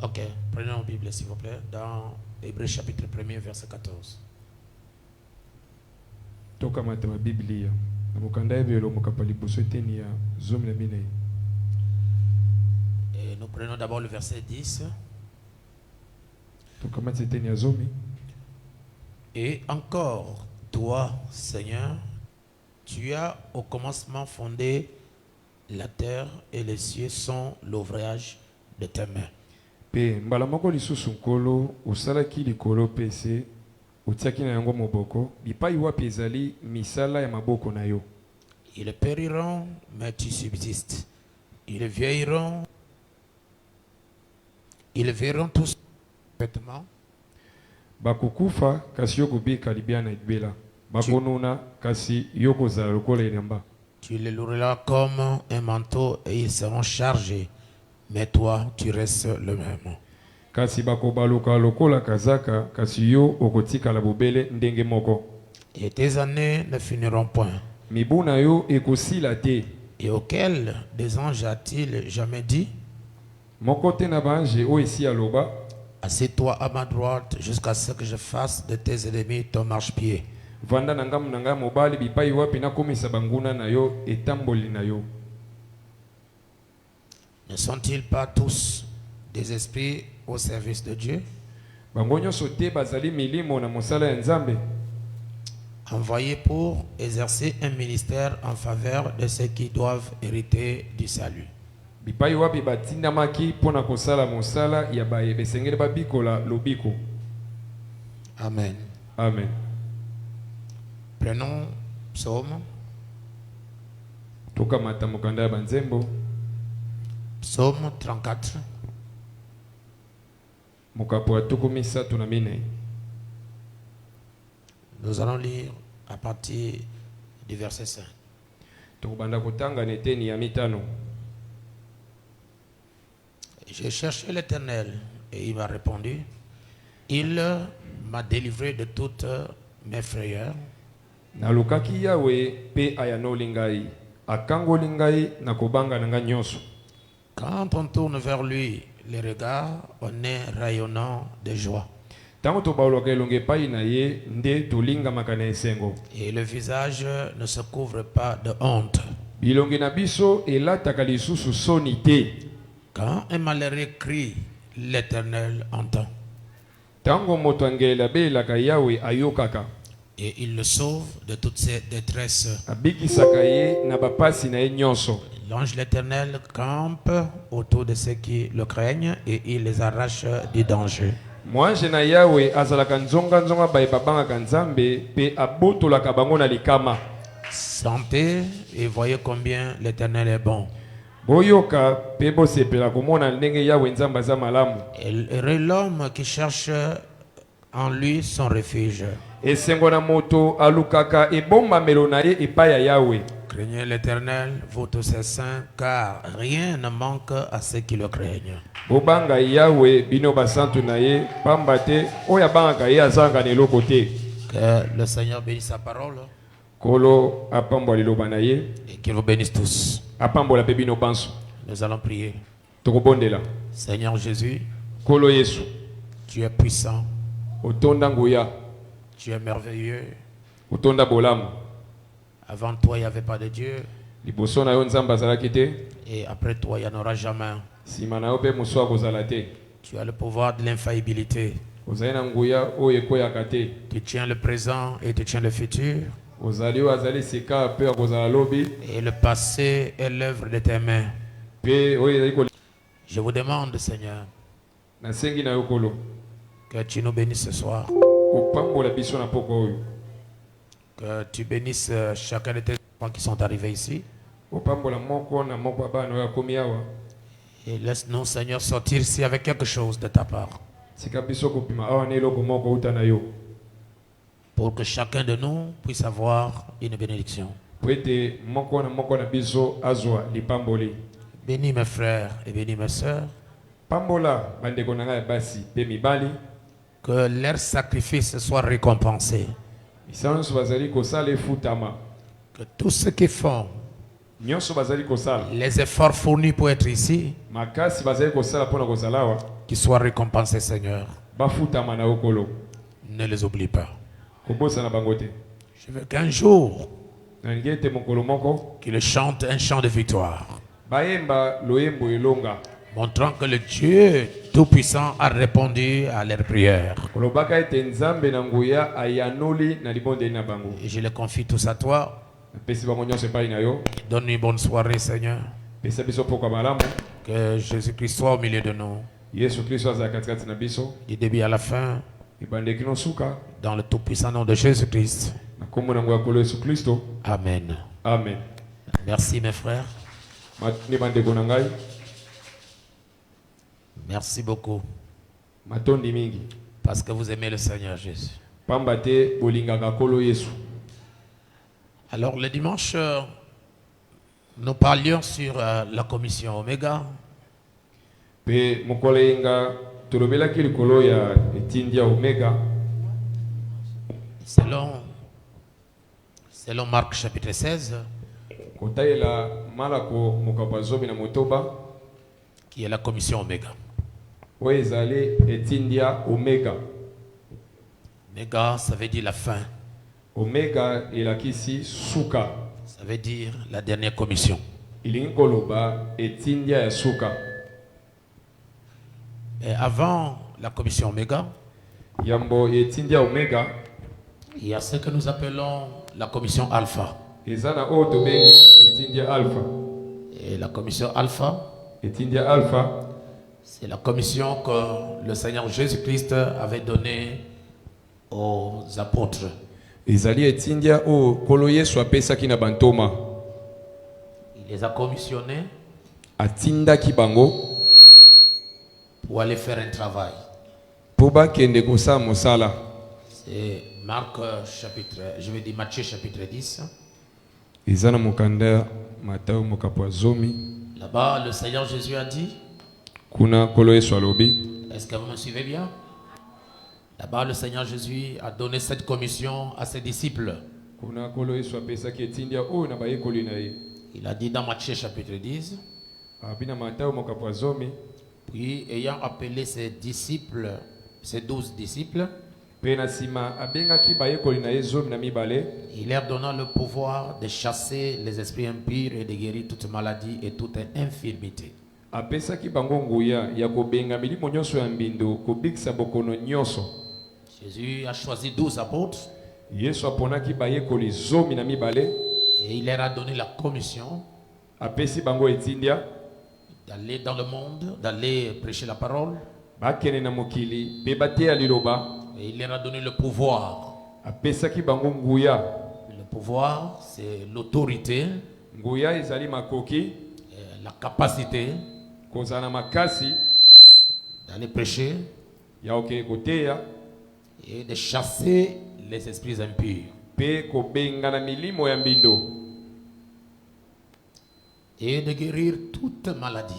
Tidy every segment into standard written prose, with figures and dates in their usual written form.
Ok, prenons la Bible s'il vous plaît, dans Hébreux chapitre 1er, verset 14. Et nous prenons d'abord le verset 10. Et encore, toi, Seigneur, tu as au commencement fondé la terre et les cieux sont l'ouvrage de tes mains. Pe mbala moko lisusu nkolo osalaki likolo pese otiaki na yango moboko bipai wapi ezali misala ya maboko na yo. Ils périront mais tu subsistes. Ils vieilliront. Ils verront tous parfaitement. Bakukufa kasi yo kobika libia na ibela. Bakonuna kasi yo kozala lokola elamba. Tu les loueras comme un manteau et ils seront chargés. Mais toi, tu restes le même. Kasi bakobaluka lokola kazaka kasi yo okotika la bobele ndenge moko. Et tes années ne finiront point. Mibuna yo ekosila te. Et auquel des anges a-t-il jamais dit? Moko te na bange o esi aloba. Assieds-toi à ma droite jusqu'à ce que je fasse de tes ennemis ton marchepied. Vanda nangam nanga mobali bipai wapi na komisa banguna na yo etamboli na yo. Ne sont-ils pas tous des esprits au service de Dieu? Envoyés pour exercer un ministère en faveur de ceux qui doivent hériter du salut. Amen. Amen. Prenons psaume. Psaume 34. Nous allons lire à partir du verset 5. J'ai cherché l'Éternel et il m'a répondu. Il m'a délivré de toutes mes frayeurs. Quand on tourne vers lui les regards, on est rayonnant de joie. Et le visage ne se couvre pas de honte. Quand un malheureux crie, l'Éternel entend. Et il le sauve de toutes ses détresses. L'ange l'Éternel campe autour de ceux qui le craignent et il les arrache du danger. Sentez et voyez combien l'Éternel est bon. Et l'homme qui cherche en lui son refuge. Craignez l'Éternel, vous tous ses saints, car rien ne manque à ceux qui le craignent. Que le Seigneur bénisse sa parole et qu'il vous bénisse tous. Nous allons prier. Seigneur Jésus, tu es puissant, tu es merveilleux. Avant toi, il n'y avait pas de Dieu. Et après toi, il n'y en aura jamais. Tu as le pouvoir de l'infaillibilité. Tu tiens le présent et tu tiens le futur. Et le passé est l'œuvre de tes mains. Je vous demande, Seigneur, que tu nous bénisses ce soir. Que tu bénisses chacun de tes enfants qui sont arrivés ici. opambola moko na moko abana oyo akomi awa. Et laisse-nous, Seigneur, sortir ici avec quelque chose de ta part. Tika biso kopima awa na eloko moko uta na yo. Pour que chacun de nous puisse avoir une bénédiction. Po ete moko na biso azwa lipamboli. Bénis mes frères et bénis mes sœurs. Pambola bandeko na ngai basi pe mibali. Que leur sacrifice soit récompensé. Misanso bazali kosala efutama. Que tous ceux qui font Nyonso bazali kosala. les efforts fournis pour être ici, Makasi bazali kosala pona kozalawa. qu'ils soient récompensés, Seigneur. Bafutama na okolo. Ne les oublie pas. Kobosa na bangote. Je veux qu'un jour, Na ngete mokolo moko. qu'ils chantent un chant de victoire, Baemba loyembo elonga. montrant que le Dieu Tout-Puissant a répondu à leurs prières. Kolobaka ete nzambe na nguya ayanoli na libonde na bango. Et je les confie tous à toi. Pesi bango nyonso epai na yo. Donne une bonne soirée, Seigneur. Pesa biso poko malamu. Que Jésus-Christ soit au milieu de nous, Yesu Kristo aza katikati na biso. du début à la fin, Ibandeki no suka. dans le tout-puissant nom de Jésus-Christ. Na kombo na nguya kolo Yesu Kristo. Amen. Amen. Merci, mes frères. Ni bandeko na ngai. Merci beaucoup. Matondi mingi. Parce que vous aimez le Seigneur Jésus. Pamba te bolingaka kolo Yesu. Alors, le dimanche, nous parlions sur la commission Omega. Pe mokolo yenga tolobelaki likolo ya etindia Omega. Selon Marc chapitre 16, Kotayela malako mokapa zomi na motoba. qui est la commission Omega. Oyo ezali etindia Omega. Omega, ça veut dire la fin. Omega elakisi suka. Ça veut dire la dernière commission. Ilingi koloba etindia ya suka. Et avant la commission Omega, Yambo etindia Omega. il y a ce que nous appelons la commission Alpha. Ezana oyo tobengi etindia Alpha. Et la commission Alpha, Etindia Alpha. c'est la commission que le Seigneur Jésus-Christ avait donnée aux apôtres. Ezali etindia oyo kolo Yesu apesaki na bantoma. Il les a commissionnés Atindaki bango pour aller faire un travail. po bakende kosala mosala. C'est Marc chapitre, je vais dire Matthieu chapitre 10. Eza na mokanda Matayo mokapo ya zomi. Là-bas, le Seigneur Jésus a dit, Kuna kolo Yesu alobi. est-ce que vous me suivez bien? Là-bas, le Seigneur Jésus a donné cette commission à ses disciples. Kuna kolo Yesu apesaki etindia oyo na bayekoli na ye. Il a dit dans Matthieu chapitre 10, Abina Matayo mokapo ya zomi. puis ayant appelé ses disciples, ses 12 disciples, Pe na sima abengaki bayekoli na ye zomi na mibale. il leur donna le pouvoir de chasser les esprits impurs et de guérir toute maladie et toute infirmité. Apesaki bango nguya ya kobenga milimo nyonso ya mbindo kobikisa bokono nyonso. Jésus a choisi 12 apôtres Yesu aponaki bayekoli zomi na mibale. et il leur a donné la commission Apesi bango etindia. d'aller dans le monde, d'aller prêcher la parole. Bakene na mokili pe bateya liloba. Et il leur a donné le pouvoir. Apesaki bango nguya. Le pouvoir, c'est l'autorité, Nguya ezali makoki la capacité kozala na makasi d'aller prêcher ya oke koteya et de chasser les esprits impurs. pe kobenga na milimo ya mbindo Et de guérir toute maladie.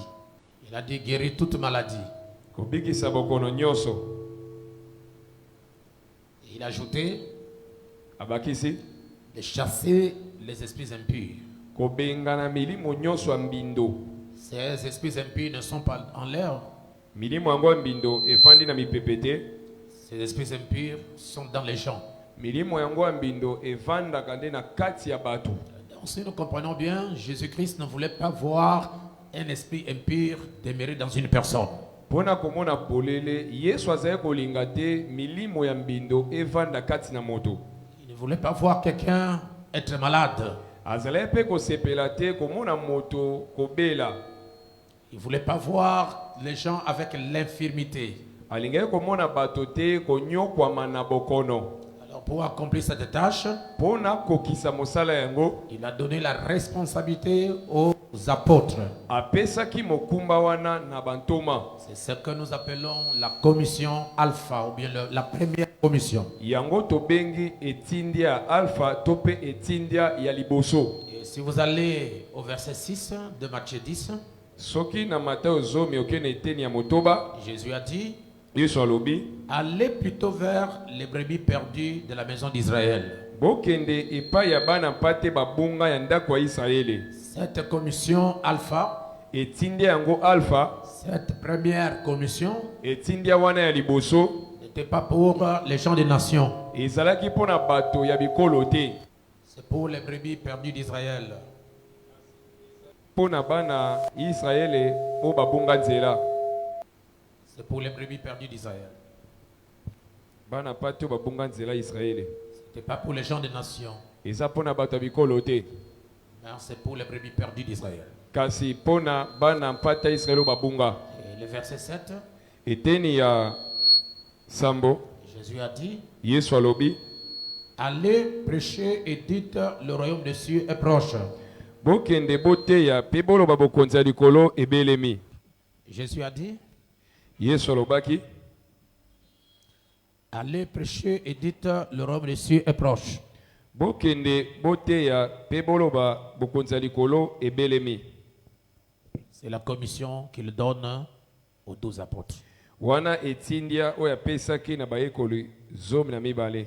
Il a dit guérir toute maladie. kobikisa bokono nyonso. Et il a ajouté Abakisi de chasser les esprits impurs. kobenga na milimo nyonso ya mbindo. Ces esprits impurs ne sont pas en l'air. Milimo yango ya mbindo efandi na mipepete. Ces esprits impurs sont dans les gens. Milimo yango ya mbindo evandaka nde na kati ya bato. Donc, si nous comprenons bien, Jésus-Christ ne voulait pas voir un esprit impur demeurer dans une personne. Pona komona polele Yesu azali kolinga te milimo ya mbindo evanda kati na moto. Il ne voulait pas voir quelqu'un être malade. Azali pe kosepela te komona moto kobela. Il ne voulait pas voir les gens avec l'infirmité. Alingaki komona bato te konyokwama na bokono. Alors Donc pour accomplir cette tâche, mpona kokisa mosala yango il a donné la responsabilité aux apôtres. apesaki mokumba wana na bantoma. C'est ce que nous appelons la commission alpha, ou bien la première commission. Yango tobengi etindia alpha tope etindia ya liboso. Et si vous allez au verset 6 de Matthieu 10, Soki na Mateo zomi okene eteni ya motoba, Jésus a dit, Yesu alobi, allez plutôt vers les brebis perdues de la maison d'Israël. bokende epai ya bana mpate babunga ya ndako ya Israele. Cette commission alpha, Etindia yango alpha, cette première commission, etindia wana ya liboso, n'était pas pour les gens des nations. ezalaki mpona bato ya bikolo te. C'est pour les brebis perdues d'Israël. Mpona bana Israele o babunga nzela. C'est pour les brebis perdues d'Israël. Bana mpate o babunga nzela Israele. Ce n'était pas pour les gens des nations. Eza mpona bato ya bikolo te. Mais c'est pour les brebis perdues d'Israël. Kasi mpona bana mpate ya Israele o babunga. Et le verset 7, Eteni ya sambo, Jésus a dit, Yesu alobi, allez prêcher et dites le royaume des cieux est proche. bokende boteya mpe boloba bokonzi ya likolo ebelemi. Jésus a dit, Yesu alobaki, allez prêcher et dites le royaume des cieux est proche. bokende boteya mpe boloba bokonzi ya likolo ebelemi. C'est la commission qu'il donne aux 12 apôtres. Wana etindia oyo apesaki na bayekoli zomi na mibale.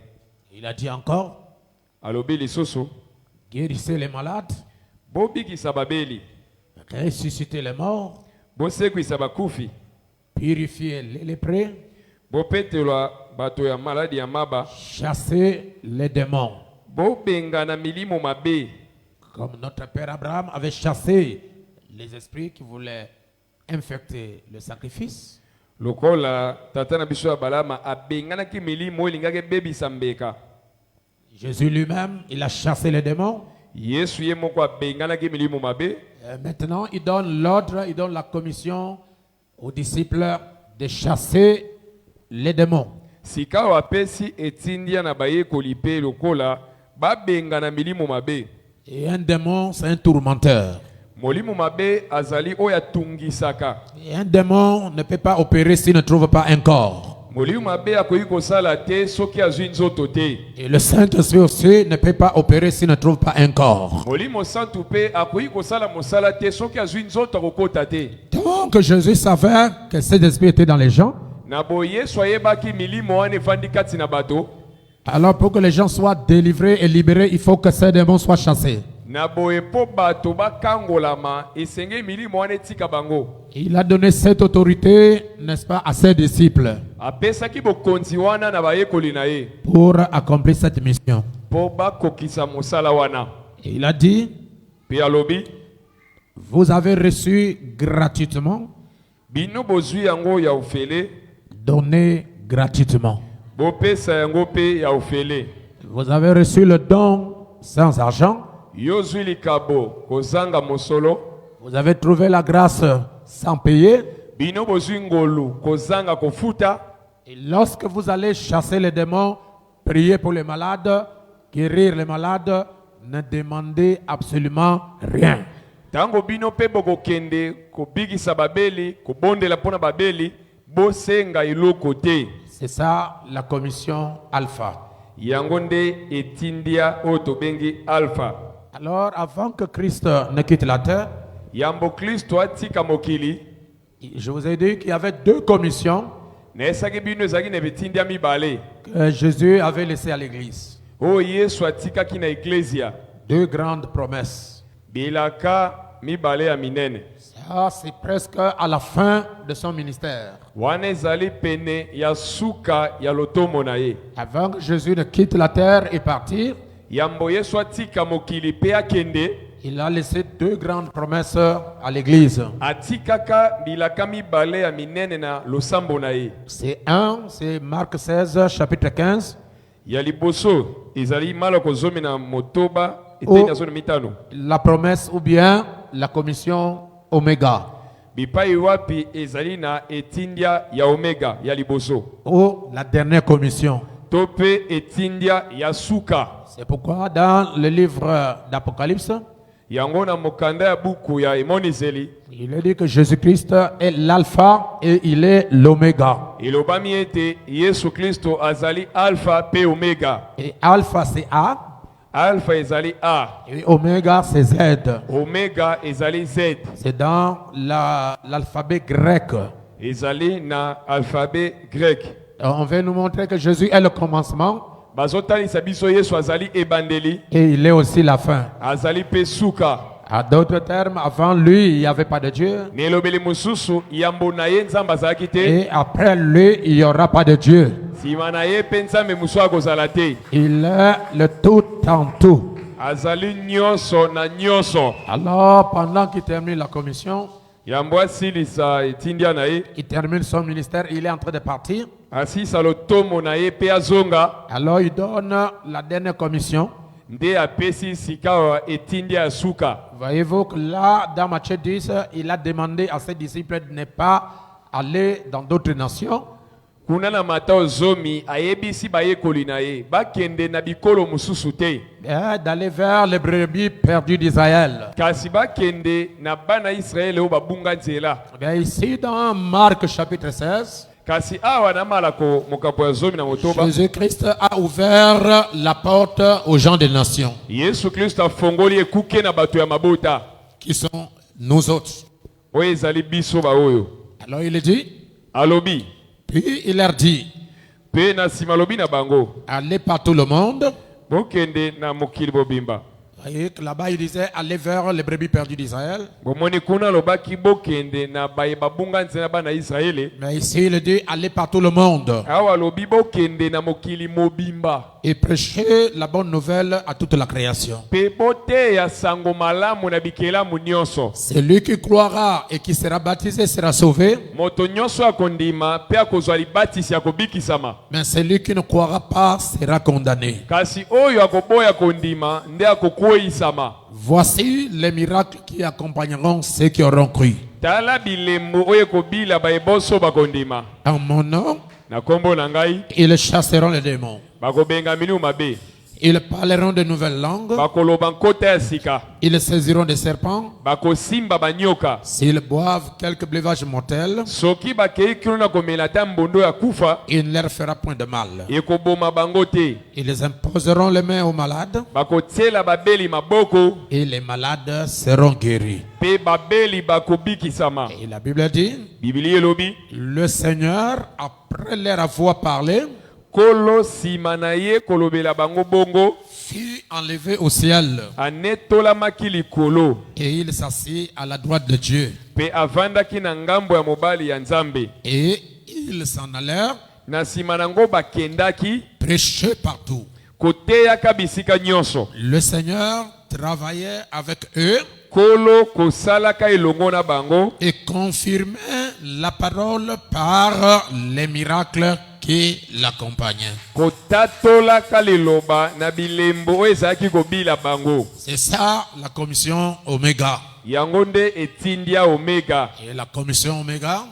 Il a dit encore, Alobi lisusu, guérissez les malades, bobikisa babeli, ressuscitez les morts, bosekwisa bakufi, purifiez les lépreux, bopetelwa bato ya maladi ya maba, chassez les démons. bobengana milimo mabe, Comme notre père Abraham avait chassé les esprits qui voulaient infecter le sacrifice, lokola tata na biso ya balama abenganaki milimo elingaki ebebisa mbeka. Jésus lui-même, il a chassé les démons. Yesu ye moko abenganaki milimo mabe. Maintenant, il donne l'ordre, il donne la commission aux disciples de chasser les démons. Sika wapesi etindia na bayekoli pe lokola babengana milimo mabe. Et un démon, c'est un tourmenteur. Molimo mabe azali oya tungisaka. Et un démon ne peut pas opérer s'il ne trouve pas un corps. Molimo mabe akoki kosala te soki azwi nzoto te. Et le Saint-Esprit aussi ne peut pas opérer s'il ne trouve pas un corps. Molimo santu pe akoki kosala mosala te soki azwi nzoto akokota te. Donc Jésus savait que cet esprit était dans les gens. Na boye soyebaki milimo wana efandi kati na bato. Alors pour que les gens soient délivrés et libérés, il faut que ces démons soient chassés. Na boye po bato bakangolama esenge milimo wana etika bango. Il a donné cette autorité, n'est-ce pas, à ses disciples Apesaki bokonzi wana na bayekoli na ye pour accomplir cette mission. po bakokisa mosala wana. Et il a dit, Pe alobi, vous avez reçu gratuitement, bino bozwi yango ya ofele, donnez gratuitement. bopesa yango pe ya ofele. Vous avez reçu le don sans argent. Yozwi likabo kozanga mosolo, Vous avez trouvé la grâce sans payer. bino bozwi ngolu kozanga kofuta. Et lorsque vous allez chasser les démons, prier pour les malades, guérir les malades, ne demandez absolument rien. Tango bino pe bokokende kobikisa babeli, kobondela pona babeli, bosenga iloko te. C'est ça la commission alpha. Yango nde etindia oyo tobengi alpha. Alors, avant que Christ ne quitte la terre, Yambo Kristo atika mokili, je vous ai dit qu'il y avait deux commissions na esaki bino ezalaki na bitindia mibale. que Jésus avait laissées à l'église. Oyo Yesu atikaki na eklesia. Deux grandes promesses. Bilaka mibale ya minene. Ça, c'est presque à la fin de son ministère. Wana ezali pene ya suka ya lotomo na ye. Avant que Jésus ne quitte la terre et partir, Yambo Yesu atika mokili pe akende, il a laissé deux grandes promesses à l'église. atikaka bilaka mibale ya minene na losambo na ye. C'est Marc 16, chapitre 15. Ya liboso ezali malako zomi na motoba eteni azoni mitano. La promesse ou bien la commission Oméga. Bipai wapi ezali na etindia ya omega ya liboso. Ou la dernière commission. To tope etindia ya suka. C'est pourquoi dans le livre d'Apocalypse, Yango na mokanda ya buku ya Emonizeli. il est dit que Jésus-Christ est l'alpha et il est l'oméga. Ilobami ete Yesu Kristo azali alpha pe omega. Et alpha c'est A Alpha ezali A, et oméga c'est Z. omega ezali Z. C'est dans l'alphabet grec. Ezali na alphabet grec. On veut nous montrer que Jésus est le commencement Bazotalisa biso Yesu azali ebandeli, et il est aussi la fin. azali pe suka. À d'autres termes, avant lui, il n'y avait pas de Dieu. Nelobeli mususu yambo na ye nzambe azalaki te, Et après lui, il n'y aura pas de Dieu. sima na ye pe nzambe musu akozala te. Il est le tout en tout. Azali nyonso na nyonso. Alors, pendant qu'il termine la commission, Yambo asilisa etindia na ye, il termine son ministère, il est en train de partir. asisa lotomo na ye pe azonga, Alors, il donne la dernière commission. nde apesi sika wa etindia ya suka. Voyez-vous que là, dans Matthieu 10, il a demandé à ses disciples de ne pas aller dans d'autres nations. Kuna na Mateo zomi ayebisi bayekoli na ye bakende na bikolo mususu te, D'aller vers les brebis perdues d'Israël. kasi bakende na bana Israele oyo babunga nzela. Bien, ici, dans Marc chapitre 16, Kasi awa na malako mokapo ya zomi na motoba, Jésus-Christ a ouvert la porte aux gens des nations, Yesu Kristo afongoli ekuke na bato ya mabota qui sont nous autres. oyo ezali biso baoyo. Alors il dit, Alobi puis il leur dit, pe na nsima alobi na bango, allez par tout le monde. bokende na mokili bobimba. Vous voyez que là-bas il disait, allez vers les brebis perdues d'Israël. Bomoni kuna alobaki bokende na baye babunga nzela bana Israele. Mais ici il dit, allez par tout le monde Awa alobi bokende na mokili mobimba, et prêchez la bonne nouvelle à toute la création. pe boteya sango malamu na bikelamu nyonso. Celui qui croira et qui sera baptisé sera sauvé, Moto nyonso akondima pe akozwa libatisi ya kobikisama, mais celui qui ne croira pas sera condamné. kasi oyo akoboya kondima nde akokweyisama. Voici les miracles qui accompagneront ceux qui auront cru. Tala bilembo oyo ekobila baye bonso bakondima. En mon nom, Na kombo na ngai ils chasseront les démons. bakobenga miliu mabe, Ils parleront de nouvelles langues. bakoloba nkota ya sika, Ils saisiront des serpents. bakosimba banyoka. S'ils boivent quelques breuvages mortels, Soki bakei kino na komela ata mbondo ya kufa, il ne leur fera point de mal. ekoboma bango te. Ils imposeront les mains aux malades Bakotiela babeli maboko, et les malades seront guéris. pe babeli bakobikisama. Et la Bible dit, Bibili elobi, le Seigneur, après leur avoir parlé, kolo sima na ye kolobela bango bongo, fut enlevé au ciel anetolamaki likolo, et il s'assit à la droite de Dieu. pe avandaki na ngambo ya mobali ya Nzambe. Et ils s'en allèrent Na sima nango bakendaki prêcher partout. koteyaka bisika nyonso. Le Seigneur travaillait avec eux Kolo kosalaka elongo na bango, et confirmait la parole par les miracles qui l'accompagnaient. kotatolaka liloba na bilembo oyo ezalaki kobila bango. C'est ça la commission Oméga. Yango nde etindia omega, Et la commission Oméga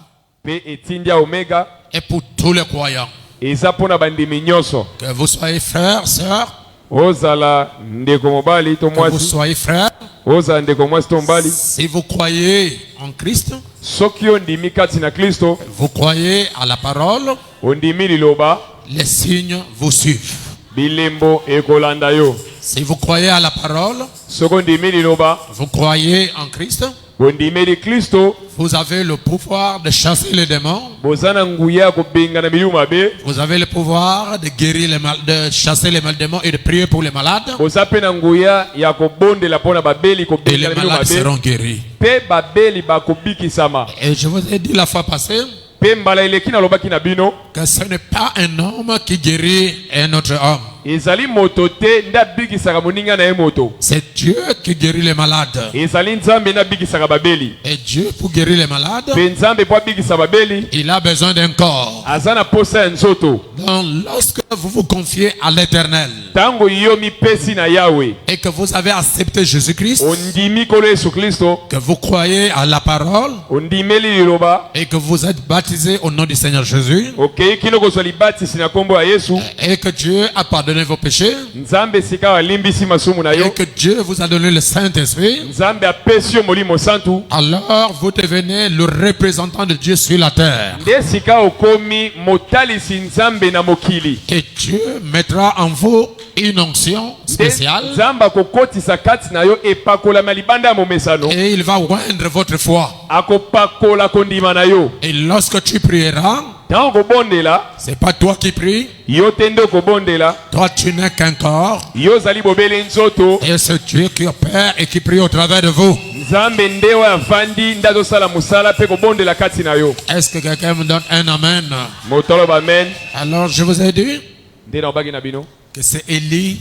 pe etindia omega est pour tous les croyants. eza mpona bandimi nyonso. Que vous soyez frères, sœurs, Ozala ndeko mobali to que vous mwasi, soyez frères, ozala ndeko mwasi to mobali, si vous croyez en Christ, soki ondimi kati na Kristo, vous croyez à la parole, ondimi liloba, les signes vous suivent. bilembo ekolanda yo. Si vous croyez à la parole, Soki ondimi liloba, vous croyez en Christ, ondimeli Kristo, vous avez le pouvoir de chasser les démons, boza na nguya ya kobenga na milieu mabe, vous avez le pouvoir de guérir de chasser les démons et de prier pour les malades, boza pe na nguya ya kobondela mpona babeli et kobenga les na milieu malades mabe, seront guéris. pe babeli bakobikisama. Et je vous ai dit la fois passée Pe mbala eleki nalobaki na bino, que ce n'est pas un homme qui guérit un autre homme. ezali moto te nde abikisaka moninga na ye moto. C'est Dieu qui guérit les malades. ezali nzambe nde abikisaka babeli. Et Dieu, pour guérir les malades, mpe nzambe mpo abikisa babeli il a besoin d'un corps. aza na posa ya nzoto. Donc, lorsque vous vous confiez à l'Éternel ntango yo mipesi na yawe et que vous avez accepté Jésus-Christ, ondimi kolo yesu kristo, que vous croyez à la parole ondimeli liloba, et que vous êtes baptisé au nom du Seigneur Jésus, okei kino kozwa libatisi na nkombo ya yesu, et que Dieu a pardonné vos péchés, nzambe sika alimbisi masumu na et yo, que Dieu vous a donné le Saint-Esprit, nzambe apesi yo molimo santu, alors vous devenez le représentant de Dieu sur la terre. nde sika okomi motalisi nzambe na mokili. Et Dieu mettra en vous une onction spéciale nzambe akokotisa kati na yo epakolama libanda ya momesano, et il va oindre votre foi. akopakola kondima na yo. Et lorsque tu prieras, ntango kobondela, c'est pas toi qui pries, yo te nde okobondela, toi tu n'es qu'un corps, yo ozali bobele nzoto, et c'est Dieu qui opère et qui prie au travers de vous. nzambe nde oyo afandi nde azosala mosala mpe kobondela kati na yo. Est-ce que quelqu'un me donne un amen? Motoloba amen. Alors je vous ai dit Nde na obaki na bino que c'est Élie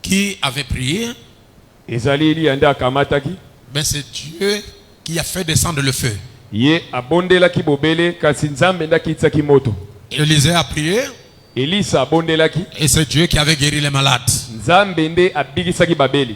qui avait prié, ezali Eliya nde akamataki, mais c'est Dieu qui a fait descendre le feu. ye abondelaki bobele kasi nzambe nde akitisaki moto. Élisée a prié Elisa abondelaki, et c'est Dieu qui avait guéri les malades. nzambe nde abikisaki babeli.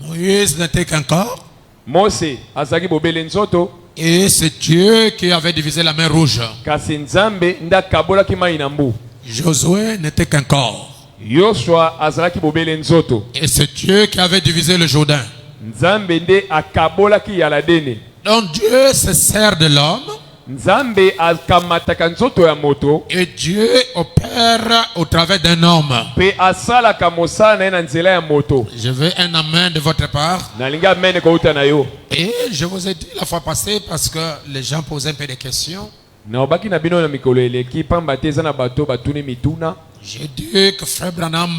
Moïse n'était qu'un corps Mose azalaki bobele nzoto, et c'est Dieu qui avait divisé la mer rouge. kasi nzambe nde akabolaki mai na mbu. Josué n'était qu'un corps Yoshua azalaki bobele nzoto, et c'est Dieu qui avait divisé le Jourdain. nzambe nde akabolaki yaladene. Donc Dieu se sert de l'homme nzambe akamataka nzoto ya moto et Dieu opère au travers d'un homme. mpe asalaka mosala na ye na nzela ya moto. Je veux un amen de votre part. nalingi amene kouta na yo. Et je vous ai dit la fois passée parce que les gens posaient un peu des questions. na obaki na bino na mikolo eleki pamba te eza na bato batuni mituna. J'ai dit que Frère Branham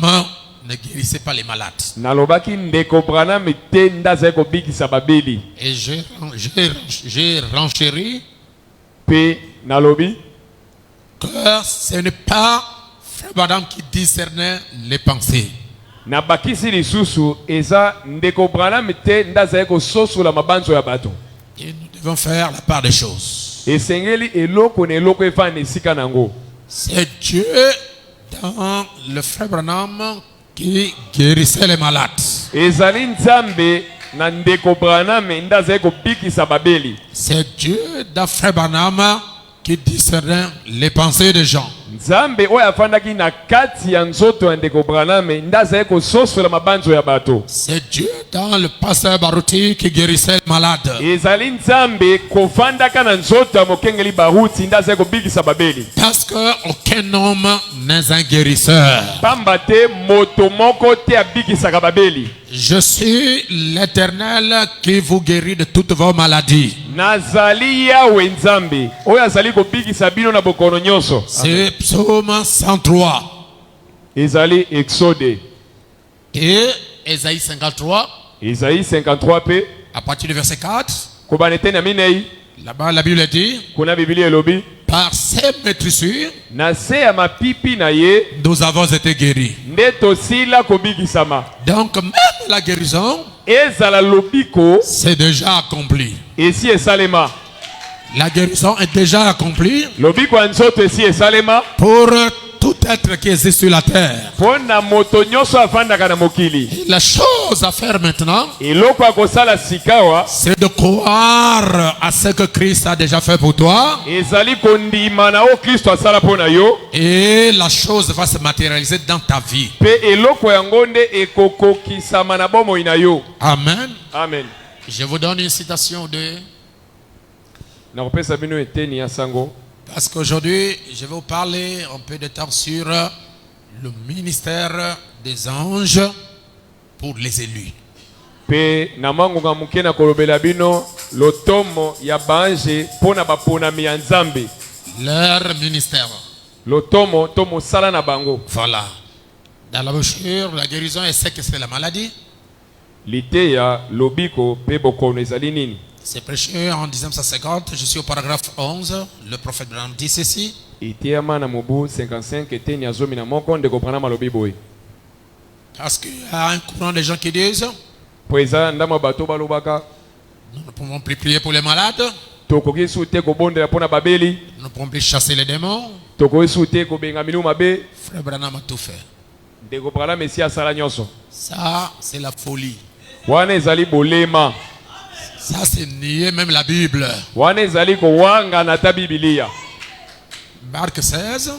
ne guérissait pas les malades. nalobaki ndeko Branham te nde azali kobikisa babeli. Et j'ai renchéri mpe nalobi que ce n'est pas Frère Branham qui discernait les pensées. nabakisi lisusu eza ndeko Branham te nde azali kososola mabanzo ya bato. Et nous devons faire la part des choses. esengeli eloko na eloko efana esika nango. C'est Dieu dans le Frère Branham qui guérissait les malades. ezali nzambe na ndeko Branham nde azali kobikisa babeli. C'est Dieu dans Frère Branham qui discernait les pensées des gens. nzambe oyo afandaki na kati ya nzoto ya ndeko Branham nde azali kososola mabanzo ya bato. C'est Dieu dans le pasteur Baruti qui guérissait les malades. ezali nzambe kofandaka na nzoto ya mokengeli Baruti nde azali kobikisa babeli. Parce que aucun homme n'est un guérisseur. pamba te moto moko te abikisaka babeli. Je suis l'Éternel qui vous guérit de toutes vos maladies. nazali yawe nzambe oyo azali kobikisa bino na bokono nyonso. C'est Psaume 103. ezali Exode, Et Ésaïe 53, Esaïe 53 pe à partir du verset 4, kobana eteni ya minei là-bas la Bible dit, kuna Biblia elobi par ses maîtrissures, na se ya mapipi na ye nous avons été guéris. nde tosila kobikisama. Donc même la guérison, ezala lobiko c'est déjà accompli. esi esalema. La guérison est déjà accomplie lobiko ya nzoto esi esalema pour tout être qui existe sur la terre. mpo na moto nyonso afandaka na mokili. Et la chose à faire maintenant, eloko ya kosala sikawa c'est de croire à ce que Christ a déjà fait pour toi. ezali kondima na oyo Kristo asala mpo na yo, Et la chose va se matérialiser dans ta vie. mpe eloko yango nde ekokokisama na bomoi na yo. Amen. Amen. Je vous donne une citation de... nakopesa bino eteni ya sango. Parce qu'aujourd'hui, je vais vous parler un peu de temps sur le ministère des anges pour les élus. mpe na mangonga moke na kolobela bino lotomo ya baange mpo na baponami ya nzambe. Leur ministère. lotomo to mosala na bango. Voilà. Dans la brochure, la guérison, elle sait que c'est la maladie. liteya lobiko mpe bokono ezali nini. C'est prêché en 1950. Je suis au paragraphe 11. Le prophète Branham dit ceci. iteyama na mobu 55 eteni ya zomi na moko ndeko Branham alobi boye. Parce qu'il y a un courant de gens qui disent, Poeza ndama bato balobaka nous ne pouvons plus prier pour les malades, tokoki sute kobondela pona babeli, nous ne pouvons plus chasser les démons. tokoki sute kobenga minu mabe. Frère Branham a tout fait. Ndeko prala Messia sala nyonso. Ça, c'est la folie. Wana ezali bolema. Ça, c'est nier même la Bible. Wana ezali kowanga na ta Biblia. Marc 16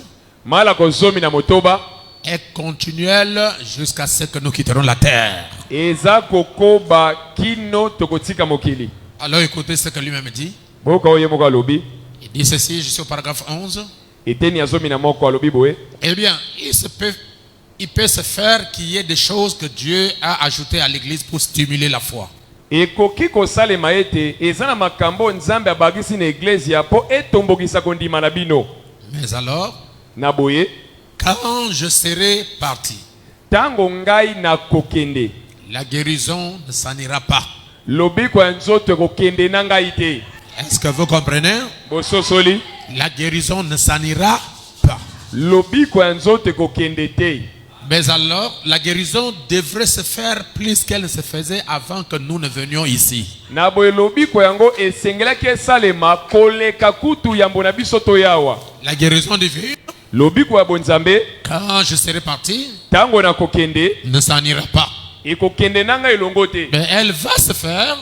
Mala kozomi na motoba est continuel jusqu'à ce que nous quitterons la terre. eza kokoba kino tokotika mokili. Alors écoutez ce que lui-même dit. Boka oye moko alobi. Il dit ceci, je suis au paragraphe 11. Eteni azomi na moko alobi boye. Eh bien, il peut se faire qu'il y ait des choses que Dieu a ajoutées à l'église pour stimuler la foi. Ekoki kosalema ete eza na makambo nzambe abakisi na eglezia po etombokisa kondima na bino. Mais alors, Na boye quand je serai parti, tango ngai na kokende la guérison ne s'en ira pas. lobiko ya nzoto ekokende na ngai te. Est-ce que vous comprenez? Bososoli La guérison ne s'en ira pas. lobiko ya nzoto ekokende te. Mais alors, la guérison devrait se faire plus qu'elle ne se faisait avant que nous ne venions ici. Na boye lobiko yango esengelaki esalema koleka kutu yambo na biso toyawa. La guérison divine, Lobiko ya bonzambe quand je serai parti, tango na kokende ne s'en ira pas. ekokende na ngai elongo te. Mais elle va se faire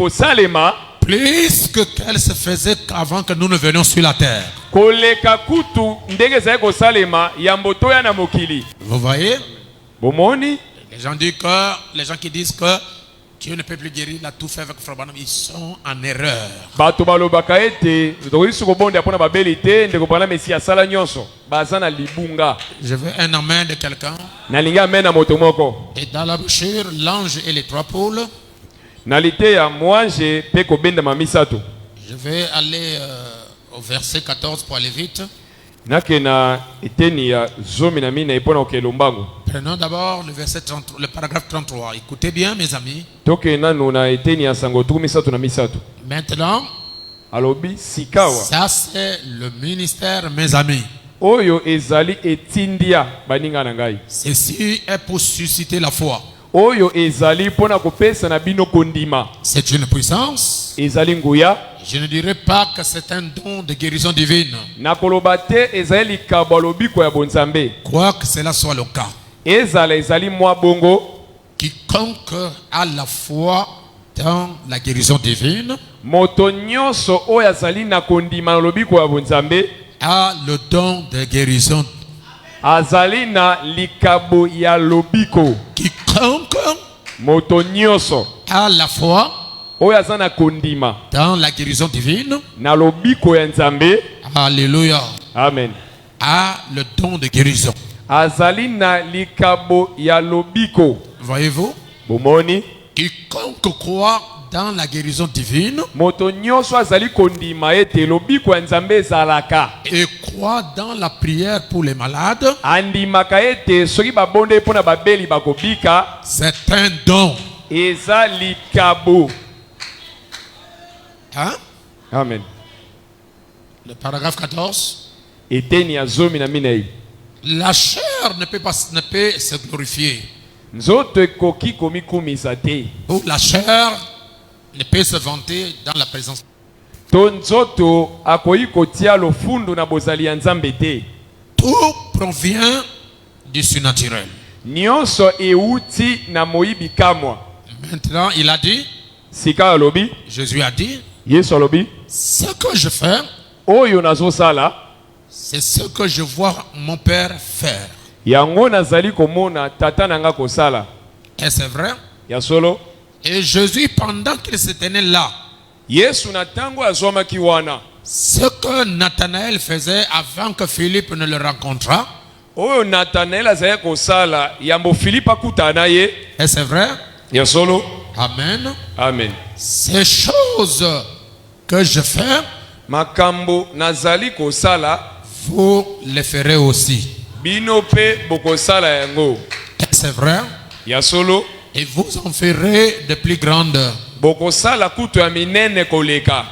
Ekosalema plus que qu'elle se faisait avant que nous ne venions sur la terre. koleka kutu ndenge ezali kosalema yambo toya na mokili. Vous voyez? Bomoni Les gens qui disent que Dieu ne peut plus guérir, il a tout fait avec Frère Branham, ils sont en erreur. bato balobaka ete tokoki su kobonda mpona babeli te ndeko bana Messia asala nyonso baza na libunga. Je veux un amen de quelqu'un. Nalingi amen na moto moko. Et dans la brochure, l'ange et les trois pôles, Na lite ya mwange pe kobendama misato. je vais aller au verset 14 pour aller vite. Nakena eteni ya zomi na mina epona okelo mbangu. Prenons d'abord le verset 33, le paragraphe 33. Écoutez bien, mes amis. Toke nanu na eteni ya sango tuku misato na misato. Maintenant, Alobi sikawa. ça c'est le ministère, mes amis. Oyo ezali etindia baninga na ngai. Ceci est pour susciter la foi. Oyo ezali pona kopesa na bino kondima. C'est une puissance. Ezali nguya. Je ne dirais pas que c'est un don de guérison divine. Na kolobate ezali likabo lobiko ya bonzambe. Quoi que cela soit le cas. Ezala ezali mwa bongo. Quiconque a la foi dans la guérison divine Moto nyonso oyo azali na kondima na lobiko ya bonzambe a le don de guérison. azali na likabo ya lobiko. Quiconque Moto nyonso a la foi oyo azali na kondima dans la guérison divine, na lobiko ya nzambe. alléluia, Amen. a le don de guérison. Azali na likabo ya lobiko. Voyez-vous? Bomoni Quiconque croit dans la guérison divine moto nyonso azali kondima ete lobiko ya nzambe ezalaka. et croit dans la prière pour les malades, Andimaka ete soki babonde mpona babeli bakobika. c'est un don. Eza likabo. Hein? Amen. Le paragraphe 14. Eteni ya zomi na minei. La chair ne peut se glorifier. Nzoto ekoki komikumisa te. Ou la chair ne peut se vanter dans la présence. To nzoto akoki kotia lofundu na bozali ya nzambe te. Tout provient du surnaturel. Nyonso euti na moyibi kamwa. Maintenant, il a dit, Sika alobi, Jésus a dit, Yesu alobi, ce que je fais, oyo nazosala, c'est ce que je vois mon Père faire. yango nazali komona tata nanga kosala. Et c'est vrai. Ya solo. Et Jésus, pendant qu'il se tenait là, Yesu na tango azwamaki wana. ce que Nathanaël faisait avant que Philippe ne le rencontrât, Oyo Nathanael azali kosala yambo Philippe akutana ye. et c'est vrai, Ya solo. amen, Amen. ces choses que je fais, Makambo nazali kosala, vous les ferez aussi. bino pe bokosala yango. Et c'est vrai, Ya solo. et vous en ferez de plus grandes, Bokosala kutu ya minene koleka.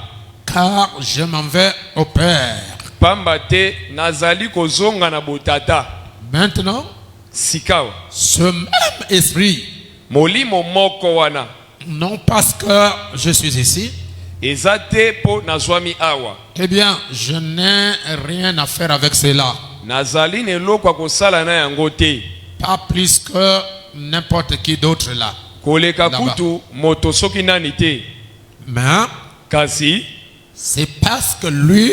car je m'en vais au Père. Pamba te nazali kozonga na botata. Maintenant, Sikawa. ce même esprit. molimo moko wana Non parce que je suis ici. eza te po nazwami awa Eh bien, je n'ai rien à faire avec cela. nazali na eloko ya kosala na yango te Pas plus que n'importe qui d'autre là. koleka Là-bas. kutu moto soki nani te Mais kasi c'est parce que lui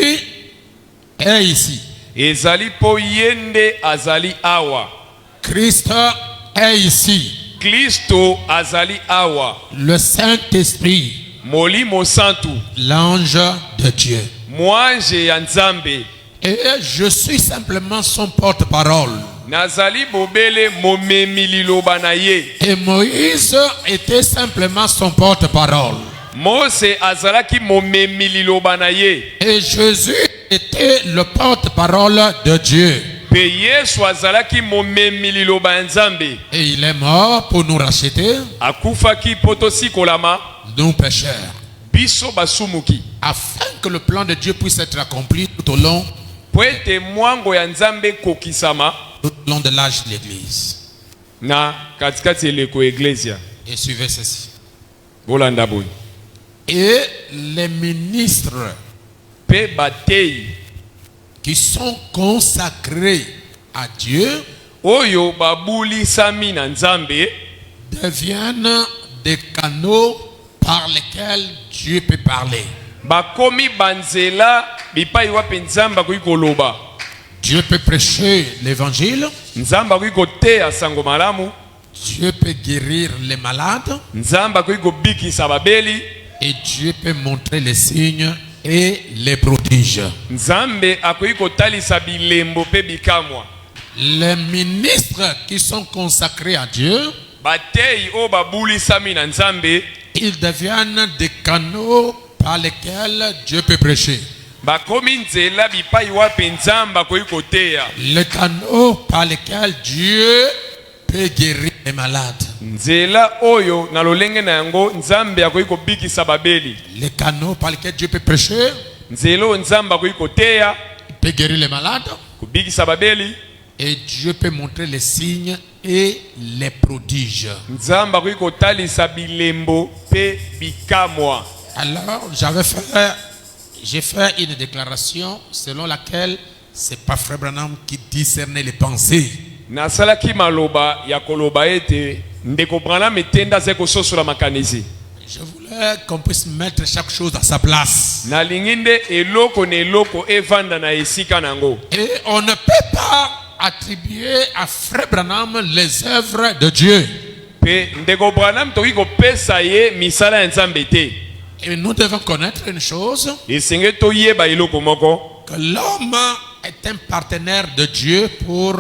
est ici. ezali po ye nde azali awa Christ est ici. Kristo azali awa Le Saint-Esprit, molimo santu l'ange de Dieu. mwange ya nzambe Et je suis simplement son porte-parole. nazali bobele momemi liloba na ye Et Moïse était simplement son porte-parole. mose azalaki momemi liloba na ye Et Jésus était le porte-parole de Dieu. mpe yesu azalaki momemi liloba ya nzambe Et il est mort pour nous racheter, akufaki po tosikolama nous pécheurs, biso basumuki afin que le plan de Dieu puisse être accompli tout au long po ete mwango ya nzambe kokisama de l'âge de l'Église. na katikati eleko eglesia Et suivez ceci. bolanda boye Et les ministres mpe batei qui sont consacrés à Dieu oyo babulisami na nzambe deviennent des canaux par lesquels Dieu peut parler. bakomi banzela bipai wapi nzambe akoki koloba Dieu peut prêcher l'évangile. nzambe akoki koteya sango malamu Dieu peut guérir les malades. nzambe akoki kobikisa babeli Et Dieu peut montrer les signes et les prodiges. nzambe akoki kotalisa bilembo mpe bikamwa Les ministres qui sont consacrés à Dieu, batei oyo babulisami na nzambe ils deviennent des canaux par lesquels Dieu peut prêcher. bakomi nzela bipai wapi nzambe akoki koteya Les canaux par lesquels Dieu peut guérir les malades. nzela oyo na lolenge na yango nzambe akoki kobikisa babeli Les canaux par lesquels Dieu peut prêcher, nzela oyo nzambe akoki koteya il peut guérir les malades. kobikisa babeli Et Dieu peut montrer les signes et les prodiges. nzambe akoki kotalisa bilembo mpe bikamwa Alors, j'ai fait une déclaration selon laquelle c'est pas Frère Branham qui discernait les pensées. nasalaki maloba ya koloba ete ndeko Branham etenda aza kososola makanisi Je voulais qu'on puisse mettre chaque chose à sa place. nalingi nde eloko na eloko evanda na esika nango Et on ne peut pas attribuer à Frère Branham les œuvres de Dieu. mpe ndeko Branham tokoki kopesa ye misala ya nzambe te Et nous devons connaître une chose, esenge toyeba eloko moko que l'homme est un partenaire de Dieu pour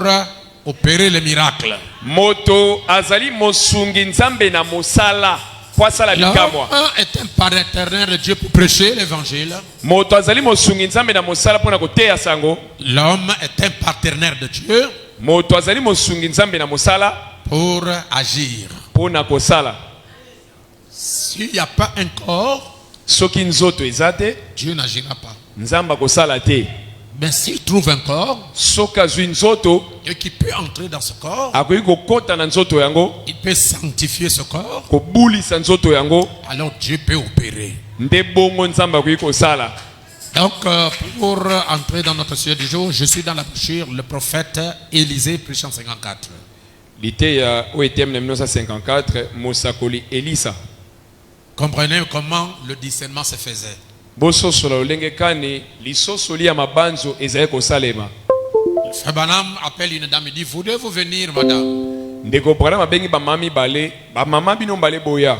opérer les miracles. moto azali mosungi nzambe na mosala po asala L'homme bikamwa est un partenaire de Dieu pour prêcher l'évangile. moto azali mosungi nzambe na mosala mpona koteya sango L'homme est un partenaire de Dieu moto azali mosungi nzambe na mosala pour agir. mpona kosala S'il n'y a pas un corps, soki nzoto eza te Dieu n'agira pas. nzambe akosala te Mais s'il trouve un corps soki azwi nzoto et qu'il peut entrer dans ce corps, akoki kokota na nzoto yango il peut sanctifier ce corps, kobulisa nzoto yango alors Dieu peut opérer. nde bongo nzambe akoki kosala Donc, pour entrer dans notre sujet du jour, je suis dans la brochure Le prophète Élisée, prêchant 54. liteya oyo eteme na 1954 mosakoli elisa Comprenez comment le discernement se faisait. bososola lolenge kani lisosoli ya mabanzo ezali kosalema Frère Branham appelle une dame et dit, voulez-vous venir, madame? ndeko Branham abengi bamama mibale bamama bino mbale boya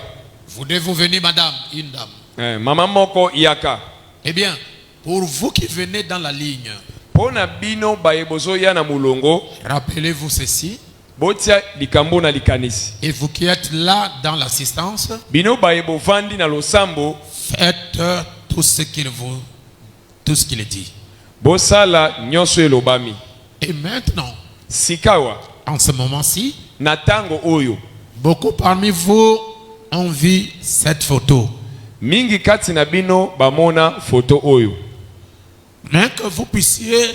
Voulez-vous venir, madame? Une dame. mama moko yaka Eh bien, pour vous qui venez dans la ligne, mpona bino baye bozoya na mulongo rappelez-vous ceci. botia likambo na likanisi Et vous qui êtes là dans l'assistance, bino baye bovandi na losambo faites tout ce qu'il dit. bosala nyonso elobami Et maintenant, sikawa en ce moment-ci, na tango oyo beaucoup parmi vous ont vu cette photo. mingi kati na bino bamona foto oyo Mais que vous puissiez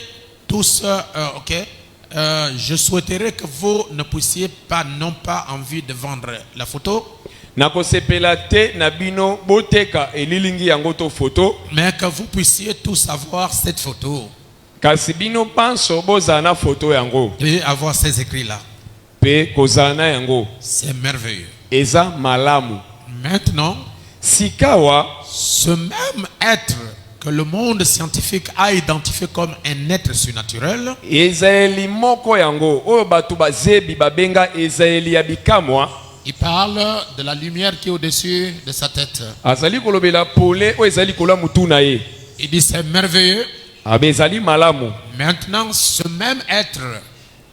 tous je souhaiterais que vous ne puissiez pas, non pas envie de vendre la photo, nakosepela te na bino boteka elilingi yango to photo, mais que vous puissiez tous avoir cette photo kasi bino panso bozala na photo yango et avoir ces écrits-là. pe kozala na yango. C'est merveilleux. Eza malamu. Maintenant, Sikawa ce même être que le monde scientifique a identifié comme un être surnaturel, ezali moko yango oyo bato bazebi babenga ezali ya bikamwa, il parle de la lumière qui est au-dessus de sa tête. azali kolobela pole oyo ezali kola mutu na ye. Il dit c'est merveilleux. Abe ezali malamu. Maintenant, ce même être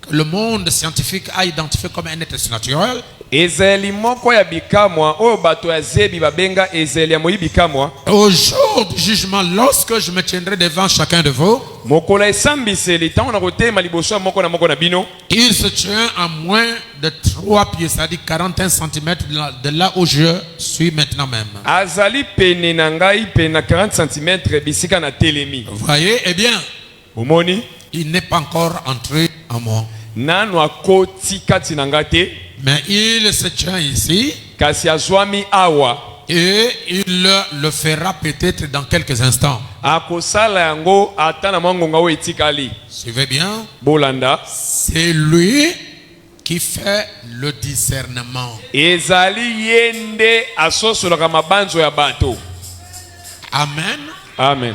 que le monde scientifique a identifié comme un être surnaturel, ezali moko ya bikamwa oyo bato ya zebi babenga ezali ya moyi bikamwa, au jour du jugement, lorsque je me tiendrai devant chacun de vous, mokola esambiseli ntango na kotema liboso ya moko na bino, il se tient à moins de 3 pieds, c'est-à-dire 41 cm de là où je suis maintenant même. azali pene na ngai pene na 40 cm bisika na telemi. Vous voyez, eh bien, Omoni il n'est pas encore entré en moi. nanu akoti kati na nga te, Mais il se tient ici kasi azwami awa, et il le fera peut-être dans quelques instants. akosala yango ata na mangonga oyo etikali. Suivez bien. Bolanda, C'est lui qui fait le discernement. ezali yende asosolaka mabanzo ya bato. Amen. Amen.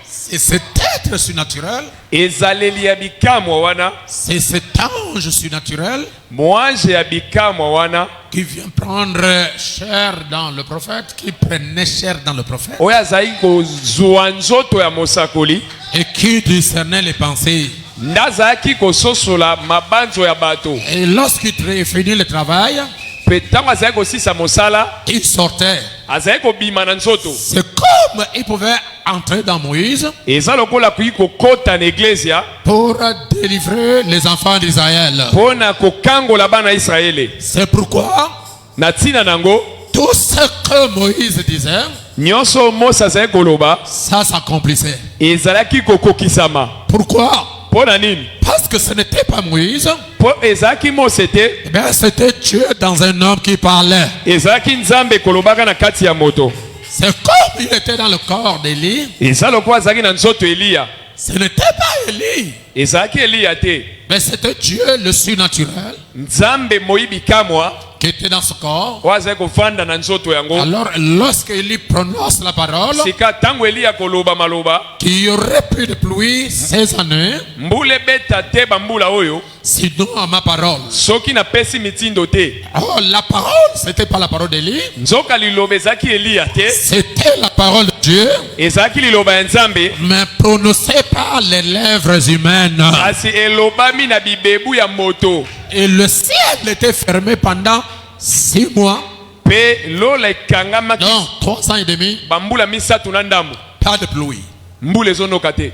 C'est cet être surnaturel, ezaleli ya bikamwa wana, c'est cet ange surnaturel mwange ya bikamwa wana qui vient prendre chair dans le prophète, qui prenait chair dans le prophète oyo azali kozwa nzoto ya mosakoli et qui discernait les pensées. nde azalaki kososola mabanzo ya bato. Et lorsqu'il finit le travail, Mpe ntango azalaki kosisa mosala il sortait. azalaki kobima na nzoto. C'est comme il pouvait entrer dans Moïse eza lokola kuyi kokota na eglesia pour délivrer les enfants d'Israël. mpo na kokangola bana ya Israele. C'est pourquoi Na ntina nango tout ce que Moïse disait, nyonso Mose azalaki koloba ça s'accomplissait. ezalaki kokokisama. Pourquoi? Mpo na nini? Parce que ce n'était pas Moïse, Mpo ezalaki Mose te, eh bien, c'était Dieu dans un homme qui parlait. ezalaki Nzambe kolobaka na kati ya moto. C'est comme il était dans le corps d'Élie. Eza lokola azalaki na nzoto Eliya. Ce n'était pas Élie, Ezalaki Eliya te, mais c'était Dieu le surnaturel Nzambe moyibi kamwa qui était dans ce corps. oyo azalaki kofanda na nzoto yango. Alors, lorsque Élie prononce la parole, Sika ntango Eliya koloba maloba, qu'il y aurait plus de pluie ces années, mbula ebeta te bambula oyo, sinon à ma parole. soki napesi mitindo te. Oh, la parole, c'était pas la parole d'Élie, Nzoka liloba ezalaki Eliya te, c'était la parole de Dieu, ezalaki liloba ya Nzambe, mais prononcée par les lèvres humaines. kasi elobami na bibebu ya moto. Et le ciel était fermé pendant 6 mois, Pe lola ekangamaki non, 3 ans et demi, bambula misato na ndambo. pas de pluie. Mbula ezonoka te.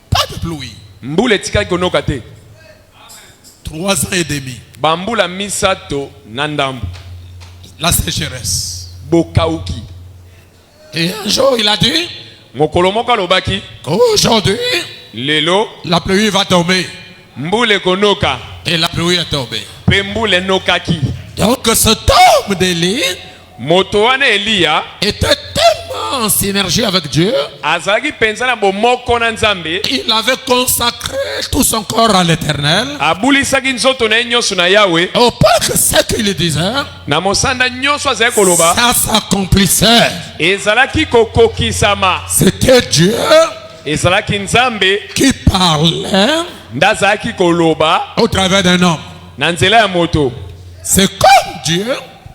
Pas de pluie. Mbula etikaki konoka te. 3 ans et demi. Bambula misato na ndambo. La sécheresse. Bokauki. Et un jour, il a dit Mokolo moko alobaki, qu'aujourd'hui, lelo la pluie va tomber. mbula ekonoka. Et la pluie est tombée. Pe mbula enokaki. Donc, cet homme d'Élie Moto wana Eliya était tellement en synergie avec Dieu, azalaki penza na bomoko na Nzambe, il avait consacré tout son corps à l'Éternel, abulisaki nzoto na ye nyonso na Yawe, au point que ce qu'il disait, na mosanda nyonso azalaki koloba ça s'accomplissait. ezalaki kokokisama. C'était Dieu Ezalaki Nzambe qui parlait nde azalaki koloba au travers d'un homme. na nzela ya moto. C'est comme Dieu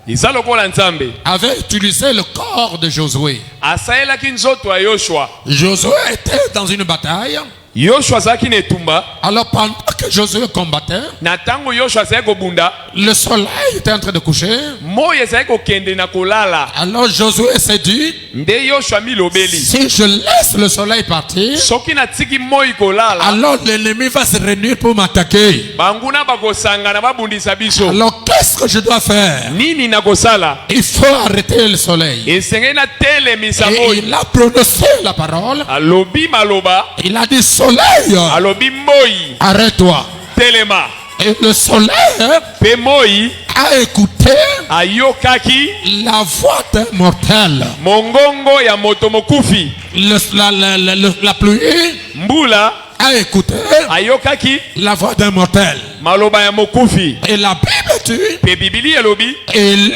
Eza lokola Nzambe avait utilisé le corps de Josué. asalelaki nzoto ya Yoshua. Josué était dans une bataille. Yoshua azalaki na etumba, Alors pendant que Josué combattait, na ntango Yoshua azalaki kobunda, le soleil était en train de coucher. moi ezalaki kokende na kolala. Alors Josué s'est dit, nde Yoshua milobeli si je laisse le soleil partir, soki natiki moi kolala alors l'ennemi va se réunir pour m'attaquer. banguna bakosangana babundisa biso Alors qu'est-ce que je dois faire? nini nakosala Il faut arrêter le soleil. esengeli natelemisa Et moi il a prononcé la parole. alobi maloba Il a dit soleil, alobi moi arrête-toi. telema Et le soleil pe moi a écouté ayokaki la voix d'un mortel. mongongo ya moto mokufi La pluie mbula a écouté ayokaki la voix d'un mortel. maloba ya mokufi Et la Bible dit, pe bibili elobi Élie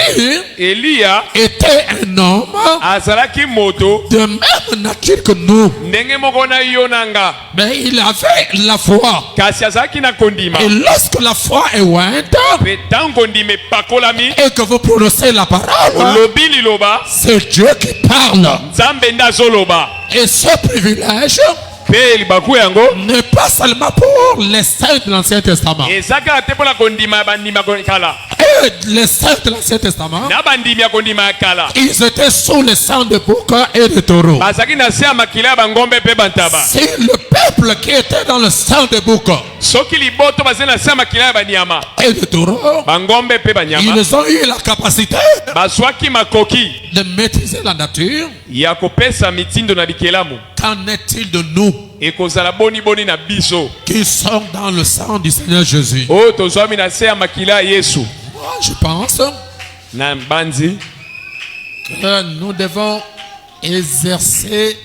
eliya était un homme azalaki moto de même nature que nous. ndenge moko na yo nanga Mais il avait la foi. kasi azalaki na kondima Et lorsque la foi est ointe pe ntango kondima epakolami et que vous prononcez la parole, olobi liloba c'est Dieu qui parle. nzambe nde azoloba Et ce privilège pe libaku yango n'est pas seulement pour les saints de l'Ancien Testament. eza kaka te mpona kondima ya bandimi ya kala Et les saints de l'Ancien Testament, na bandimi ya kondima ya kala ils étaient sous le sang de bouc et de taureau. bazalaki na se ya makila ya bangombe mpe bantaba Si le peuple qui était dans le sang de bouc soki liboto bazali na se ya makila ya banyama et de taureau, bangombe mpe banyama ils ont eu la capacité bazwaki makoki de maîtriser la nature. ya kopesa mitindo na bikelamu Qu'en est-il de nous ekozala boni na biso qui sommes dans le sang du Seigneur Jésus? oyo tozwami na se ya makila ya yesu Moi, je pense na mbanzi que nous devons exercer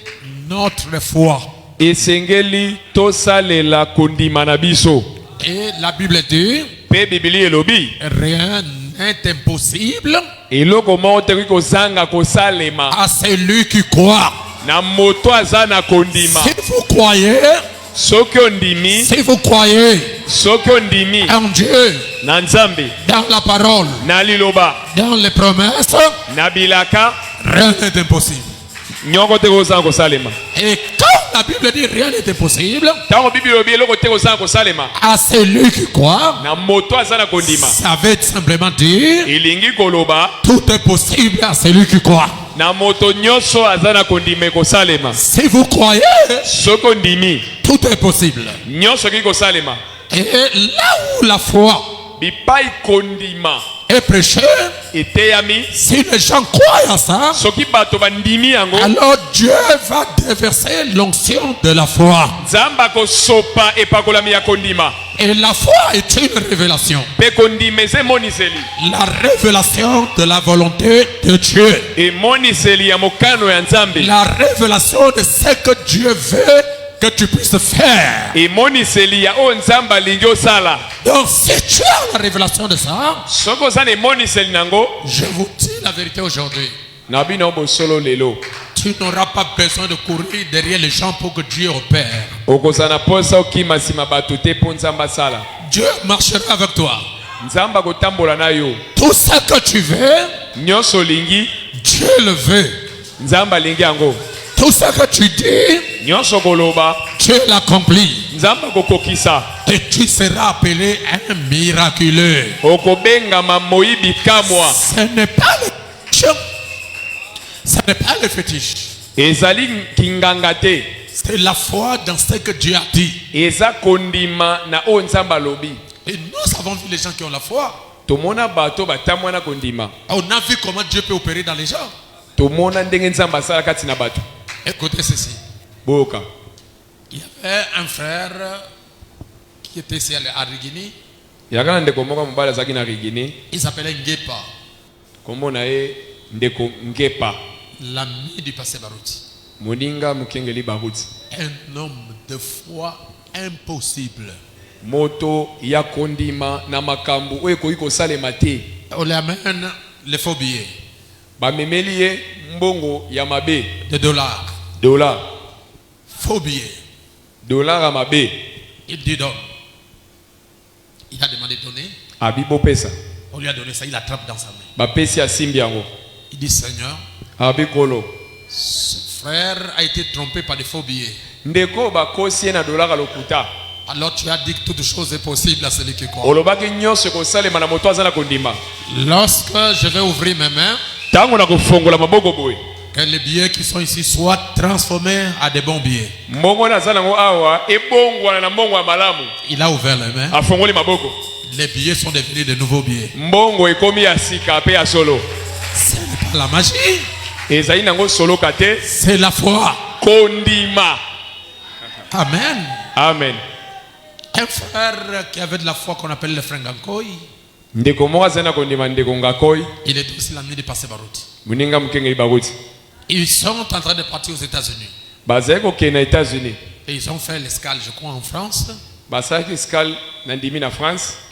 notre foi. esengeli tosalela kondima na biso Et la Bible dit, mpe bibili elobi rien n'est impossible eloko moko tekoki kozanga kosalema à celui qui croit. na moto aza na kondima Si vous croyez, soki ondimi si vous croyez soki ondimi en Dieu, na nzambe dans la parole, na liloba dans les promesses, na bilaka rien n'est impossible. nyongo te kozanga kosalema Et quand la Bible dit rien n'est impossible, ntango bible elobi eloko te kozanga kosalema à celui qui croit, na moto aza na kondima ça veut simplement dire elingi koloba tout est possible à celui qui croit. na moto nyonso aza na kondima ekosalema Si vous croyez, soki ondimi tout est possible. nyonso ekoki kosalema Et là où la foi bipai kondima est prêchée, eteyami si les gens croient à ça, soki bato bandimi yango alors Dieu va déverser l'onction de la foi. nzambe akosopa epakolami ya kondima Et la foi est une révélation. mpe kondima eza emoniseli La révélation de la volonté de Dieu. emoniseli ya mokano ya nzambe La révélation de ce que Dieu veut que tu puisses faire. emoniseli ya oyo nzambe alingi osala Donc si tu as la révélation de ça, soki oza na emoniseli nango je vous dis la vérité aujourd'hui. na bino bosolo lelo Tu n'auras pas besoin de courir derrière les gens pour que Dieu opère. okozala na posa okima nsima bato te mpo nzambe asala Dieu marchera avec toi. nzambe akotambola na yo Tout ce que tu veux, nyonso olingi Dieu le veut. nzambe alingi yango Tout ce que tu dis, nyonso koloba Dieu l'accomplit. nzambe akokokisa Et tu seras appelé un miraculeux. okobengama moyibi kamwa Ce n'est pas le fétiche. Ce n'est pas le fétiche. ezali kinganga te C'est la foi dans ce que Dieu a dit. eza kondima na oyo nzambe alobi Et nous avons vu les gens qui ont la foi. tomona bato batamwa na kondima On a vu comment Dieu peut opérer dans les gens. tomona ndenge nzambe asala kati na bato Écoutez ceci. boyoka Il y avait un frère qui était ici à Rigini. yaka na ndeko moko mobali azalaki na rigini Il s'appelait Ngepa, kombo na ye ndeko ngepa l'ami du passé Barouti. moninga mokengeli baruti Un homme de foi impossible. moto ya kondima na makambo oyo ekoki kosalema te On lui amène les faux billets bamemeli ye mbongo ya mabe de dollars. dolar Faux billets. dolar ya mabe Il dit donne. Il a demandé de donner. abi bopesa On lui a donné ça, il attrape dans sa main. bapesi asimbi yango Il dit Seigneur, abi kolo ce frère a été trompé par des faux billets. ndeko bakosi ye na dolar ya lokuta Alors tu as dit que toute chose est possible à celui qui croit. olobaki nyonso ekosalema na moto aza na kondima Lorsque je vais ouvrir mes mains, ntango na kofongola maboko boye Que les billets qui sont ici soient transformés à des bons billets. Il a ouvert les mains. Les billets sont devenus de nouveaux billets. Ce n'est pas la magie. C'est la foi. Amen. Amen. Un frère qui avait de la foi qu'on appelle le frère Ngankoi. Il est aussi l'ami de Pasteur Barouti. Ils sont en train de partir aux États-Unis. Et ils ont fait l'escale, je crois, en France.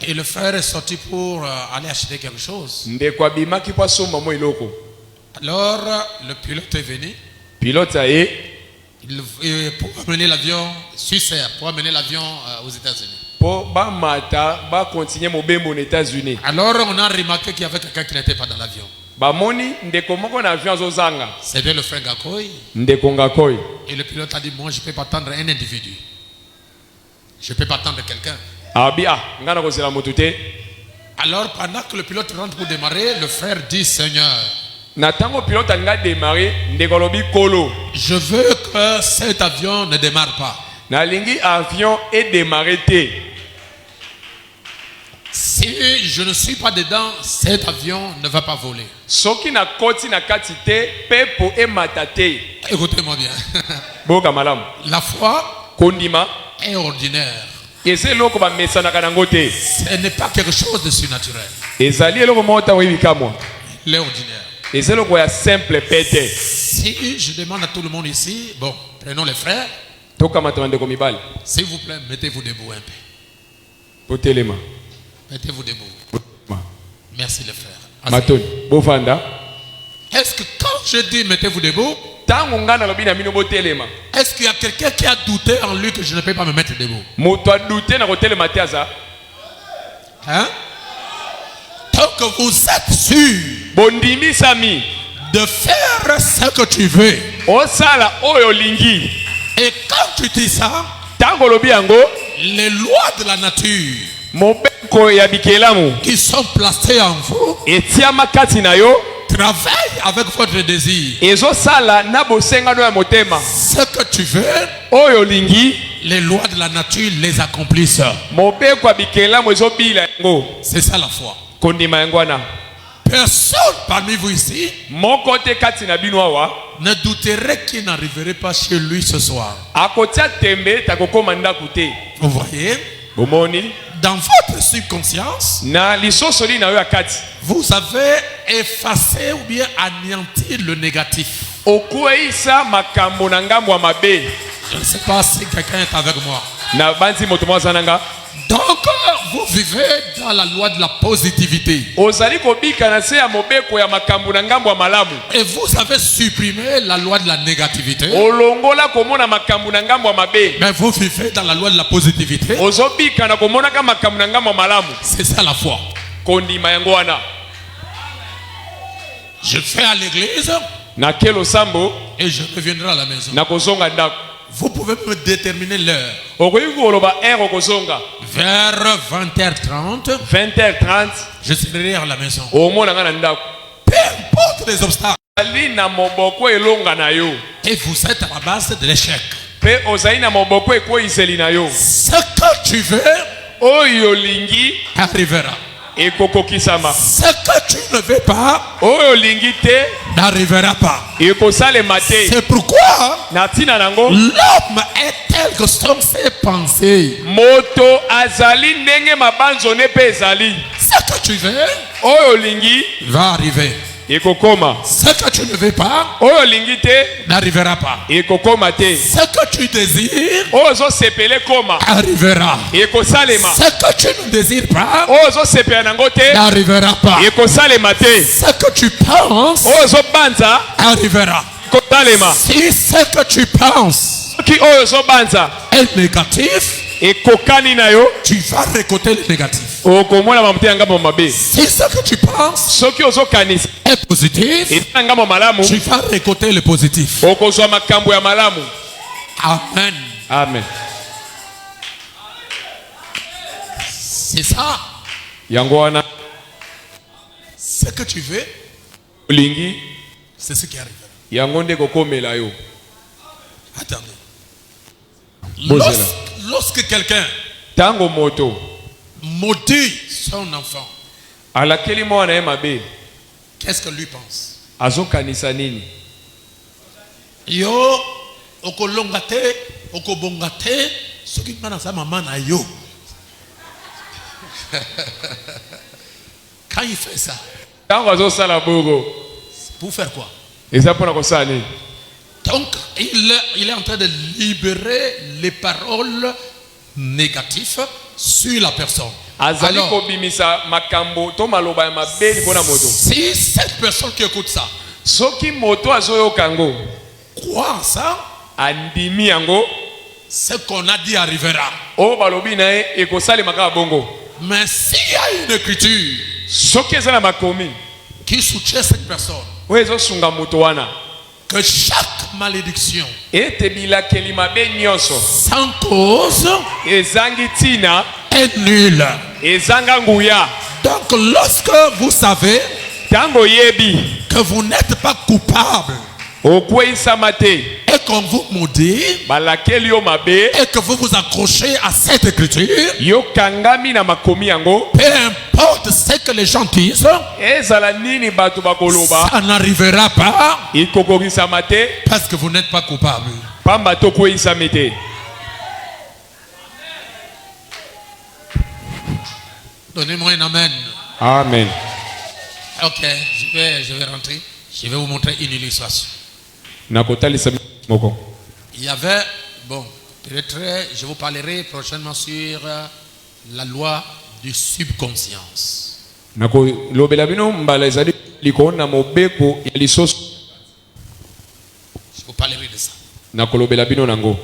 Et le frère est sorti pour aller acheter quelque chose. Alors, le pilote est venu. Pour amener l'avion, pour amener l'avion aux États-Unis. Alors, on a remarqué qu'il y avait quelqu'un qui n'était pas dans l'avion. C'était le frère Ngakoi. Et le pilote a dit, moi je ne peux pas attendre un individu. Je ne peux pas attendre quelqu'un. Alors pendant que le pilote rentre pour démarrer, le frère dit, Seigneur, je veux que cet avion ne démarre pas. Si je ne suis pas dedans, cet avion ne va pas voler. Écoutez-moi bien. La foi est ordinaire. Ce n'est pas quelque chose de surnaturel. Il est ordinaire. Si je demande à tout le monde ici, bon, prenons les frères. S'il vous plaît, mettez-vous debout un peu. Mettez-vous debout. Merci les frères. Est-ce que quand je dis mettez-vous debout, est-ce qu'il y a quelqu'un qui a douté en lui que je ne peux pas me mettre debout? Hein? Tant que vous êtes sûr de faire ce que tu veux, et quand tu dis ça, les lois de la nature qui sont placées en vous travaillent avec votre désir. Ce que tu veux, les lois de la nature les accomplissent. C'est ça la foi. Personne parmi vous ici ne douterait qu'il n'arriverait pas chez lui ce soir. Vous voyez? Dans votre subconscience, vous avez effacé ou bien anéanti le négatif. Je ne sais pas si quelqu'un est avec moi. Donc, vous vivez dans la loi de la positivité. Et vous avez supprimé la loi de la négativité. Mais vous vivez dans la loi de la positivité. C'est ça la foi. Je vais à l'église et je reviendrai à la maison. Vous pouvez me déterminer l'heure. Vers 20h30, je serai à la maison. Peu importe les obstacles. Et vous êtes à la base de l'échec. Ce que tu veux arrivera. Ce que tu ne veux pas n'arrivera pas. C'est pourquoi l'homme est tel que sont ses pensées. Ce que tu veux va arriver. Ce que tu ne veux pas n'arrivera pas. Ce que tu désires arrivera. Ce que tu ne désires pas n'arrivera pas. Ce que tu penses arrivera. Si ce que tu penses est négatif, tu vas récolter le négatif. Si ce que tu penses est positif, tu vas récolter le positif. Amen. Amen. C'est ça. Ce que tu veux, c'est ce qui arrive. Attendez. Bozela. Lorsque quelqu'un Tango moto maudit son enfant, alakeli mwana ye mabe qu'est-ce que lui pense? azokanisa nini? Yo okolonga te, okobonga te, soki ngana sa maman na yo. Quand il fait ça, Tango azosala bogo pour faire quoi? eza pona kosala nini? Donc, il est en train de libérer les paroles négatives sur la personne. Azali Alors, kobimisa makambo to maloba ya mabe likona moto. si cette personne qui écoute ça Soki moto azoyoka yango croit en ça, andimi yango ce qu'on a dit arrivera. o balobi na ye ekosalema kaka bongo. Mais s'il y a une écriture Soki eza na makomi qui soutient cette personne, oyo ezosunga moto wana que chaque malédiction ete bilakeli mabe nyonso sans cause ezangi ntina est nulle. ezanga nguya. Donc lorsque vous savez Tango yebi que vous n'êtes pas coupable okweyisama te et qu'on vous maudit balakeli yo mabe et que vous vous accrochez à cette écriture, yo kangami na makomi yango, peu importe ce que les gens disent, ezala nini bato bakoloba ça n'arrivera pas ikokokisama te parce que vous n'êtes pas coupable. pamba tokweyisami te. Donnez-moi un amen. Amen. Ok, je vais rentrer. Je vais vous montrer une illustration. Nakotalisa moko. Il y avait, bon, peut-être je vous parlerai prochainement sur la loi du subconscience. Nakolobela bino mbala ezali likona mobeko ya lisoso. Je vous parlerai de ça. Nakolobela bino nango.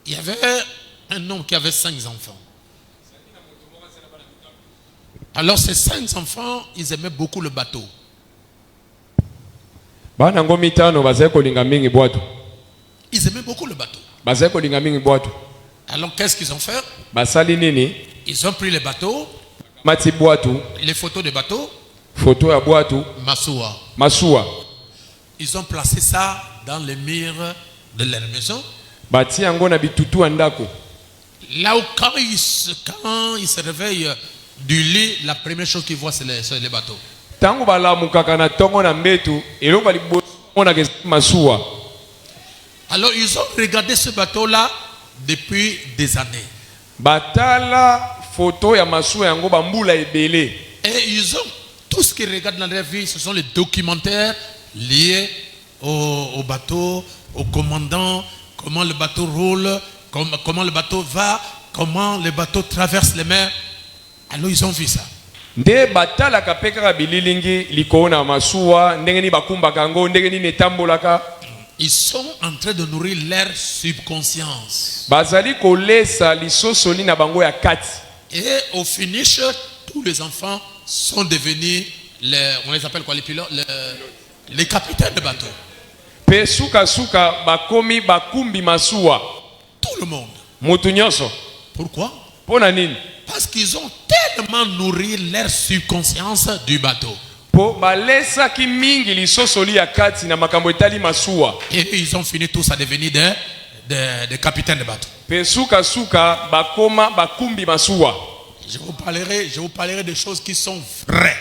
Il y avait un homme qui avait 5 enfants. Alors ces 5 enfants, ils aimaient beaucoup le bateau. Bana ngo mitano bazali kolinga mingi bwato. Ils aimaient beaucoup le bateau. Bazali kolinga mingi bwato. Alors qu'est-ce qu'ils ont fait? Basali nini? Ils ont pris les bateaux, Mati bwato, les photos des bateaux, photo ya bwato, Massoua. masuwa. Ils ont placé ça dans les murs de leur maison. Bati yango na bitutu andako. Là où quand ils se réveillent du lit, la première chose qu'ils voient c'est les bateaux. Tango balamukaka na tongo na mbetu, eloko liboso mona ke masuwa. Alors ils ont regardé ce bateau-là depuis des années. Batala photo ya masuwa yango bambula ebele. Et ils ont tout ce qu'ils regardent dans leur vie, ce sont les documentaires liés au bateau, au commandant, comment le bateau roule, comment le bateau va, comment le bateau traverse les mers. Alors ils ont vu ça. Nde batala kapeka bililingi likona masuwa ndenge ni bakumbaka yango ndenge ni netambolaka. Ils sont en train de nourrir leur subconscience. Bazali kolesa lisosoli na bango ya kati. Et au finish, tous les enfants sont devenus on les appelle quoi, les pilotes, les capitaines de bateau. Pe suka suka bakomi bakumbi masuwa. Tout le monde. Mutu nyonso. Pourquoi? Pona nini? Parce qu'ils ont tellement nourri leur subconscience du bateau. Po balesa ki mingi lisosoli ya kati na makambo etali masuwa. Et ils ont fini tous à devenir des capitaines de bateau. Pe suka suka bakoma bakumbi masuwa. Je vous parlerai des choses qui sont vraies.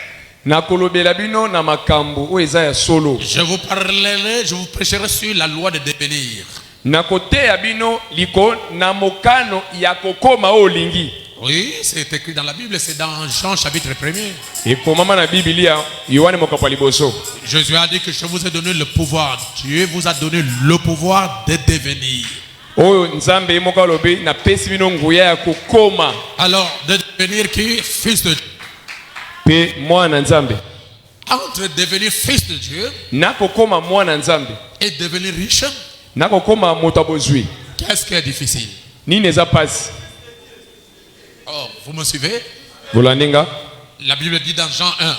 Na kolobela bino na makambo o eza ya solo. Je vous prêcherai sur la loi de devenir. Na kote ya bino liko na mokano ya kokoma o lingi. Oui, c'est écrit dans la Bible, c'est dans Jean chapitre 1er. Eko mama na Biblia Yohane mokapo liboso. Jésus a dit que je vous ai donné le pouvoir. Dieu vous a donné le pouvoir de devenir. Oyo nzambe moka lobi na pesi bino nguya ya kokoma. Alors, de devenir qui? Fils de Dieu. Pe mwana nzambe. Entre devenir fils de Dieu Na kokoma mwana nzambe. et devenir riche, Na kokoma moto abozwi. qu'est-ce qui est difficile? Nini eza pasi? Oh, vous me suivez? Volaninga. La Bible dit dans Jean 1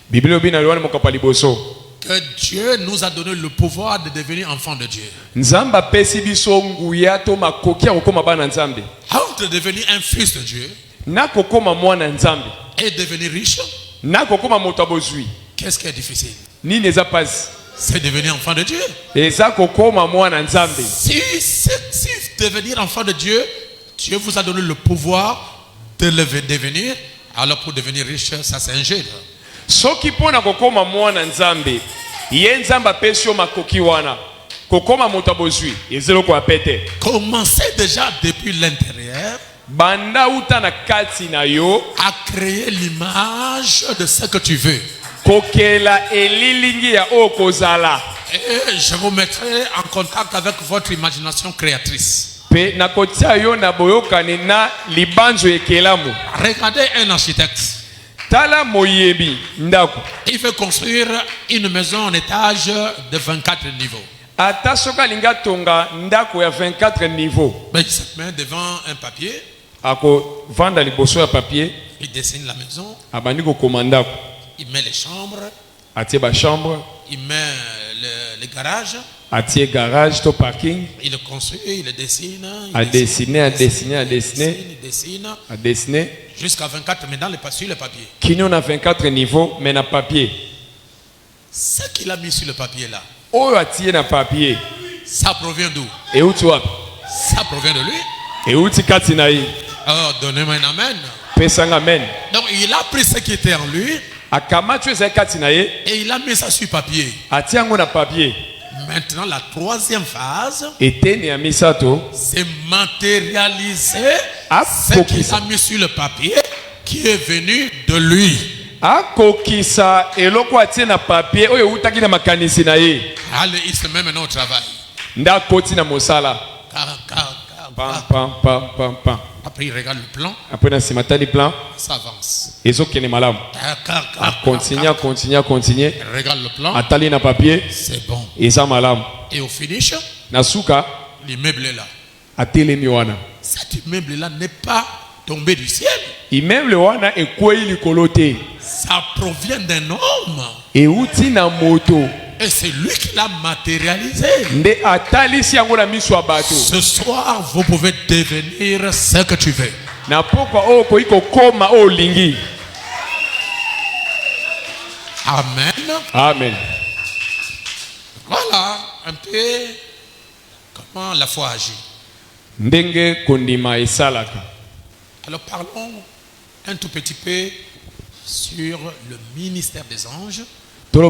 Biblia obi na Yohane mokapo liboso. que Dieu nous a donné le pouvoir de devenir enfants de Dieu. Nzamba pesi biso nguya to makoki ya kokoma bana nzambe. Entre devenir un fils de Dieu Na kokoma mwana nzambe. et devenir riche, Na kokoma moto abozwi. qu'est-ce qui est difficile? Nini eza pasi? c'est devenir enfant de Dieu. Si devenir enfant de Dieu, Dieu vous a donné le pouvoir de le devenir, alors pour devenir riche, ça c'est un jeu. Soki pona kokoma mwana nzambe, ye nzamba pesio makoki wana. Kokoma mutabozui, ezelo ko apete. Commencez déjà depuis l'intérieur. Banda uta na kati na yo à créer l'image de ce que tu veux. Kokela elilingi ya okozala. Et je vous mettrai en contact avec votre imagination créatrice. Pe na kotia yo na boyokane na libanzo ekelamu. Regardez un architecte. Tala moyebi ndako. Il veut construire une maison en étage de 24 niveaux. Ata soka linga tonga ndako ya 24 niveaux. Mais il se met devant un papier. Ako vanda liboso ya papier. Il dessine la maison. Abandi ko komanda. Il met les chambres. Atie ba chambre. Il met le garage. Atie garage to parking. Il le construit, il le dessine. Il dessine. A dessiner. Jusqu'à 24, mais dans sur le papier. Qui nous a 24 niveaux, mais na papier. Ce qu'il a mis sur le papier là. Oh, atie na papier. Ça provient d'où? Et où tu vois? Ça provient de lui. Et où tu katinaï? Oh, donnez-moi un amen. Pesang amen. Donc il a pris ce qui était en lui. Et il a mis ça sur papier. Papier. Maintenant la troisième phase, c'est matérialiser ce qu'il a mis sur le papier qui est venu de lui. Allez, il se met maintenant au travail. Après il regarde le plan. Ça avance. Continue. Regarde le plan. C'est bon. Et au finish, l'immeuble est là. Cet immeuble là n'est pas tombé du ciel. Ça provient d'un homme. Et c'est lui qui l'a matérialisé. Ce soir, vous pouvez devenir ce que tu veux. Amen. Amen. Voilà un peu comment la foi agit. Alors parlons un tout petit peu sur le ministère des anges. Le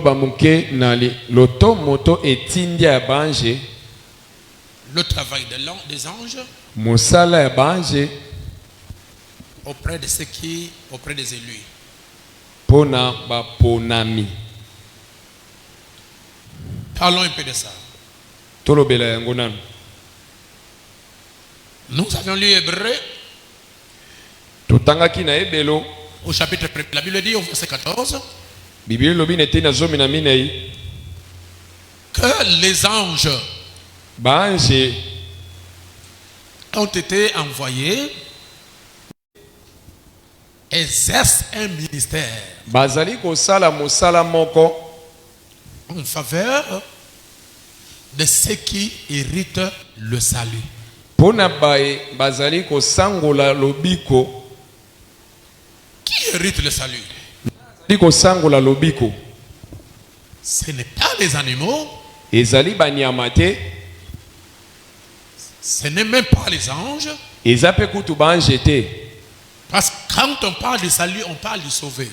travail des anges auprès de ceux qui, auprès des élus. Parlons un peu de ça. Nous avions lu Hébreu au chapitre 1. La Bible dit au verset 14 que les anges ont été envoyés, exercent un ministère en faveur de ceux qui héritent le salut. Qui hérite le salut? Ce n'est pas les animaux. Ce n'est même pas les anges. Parce que quand on parle du salut, on parle du sauvé.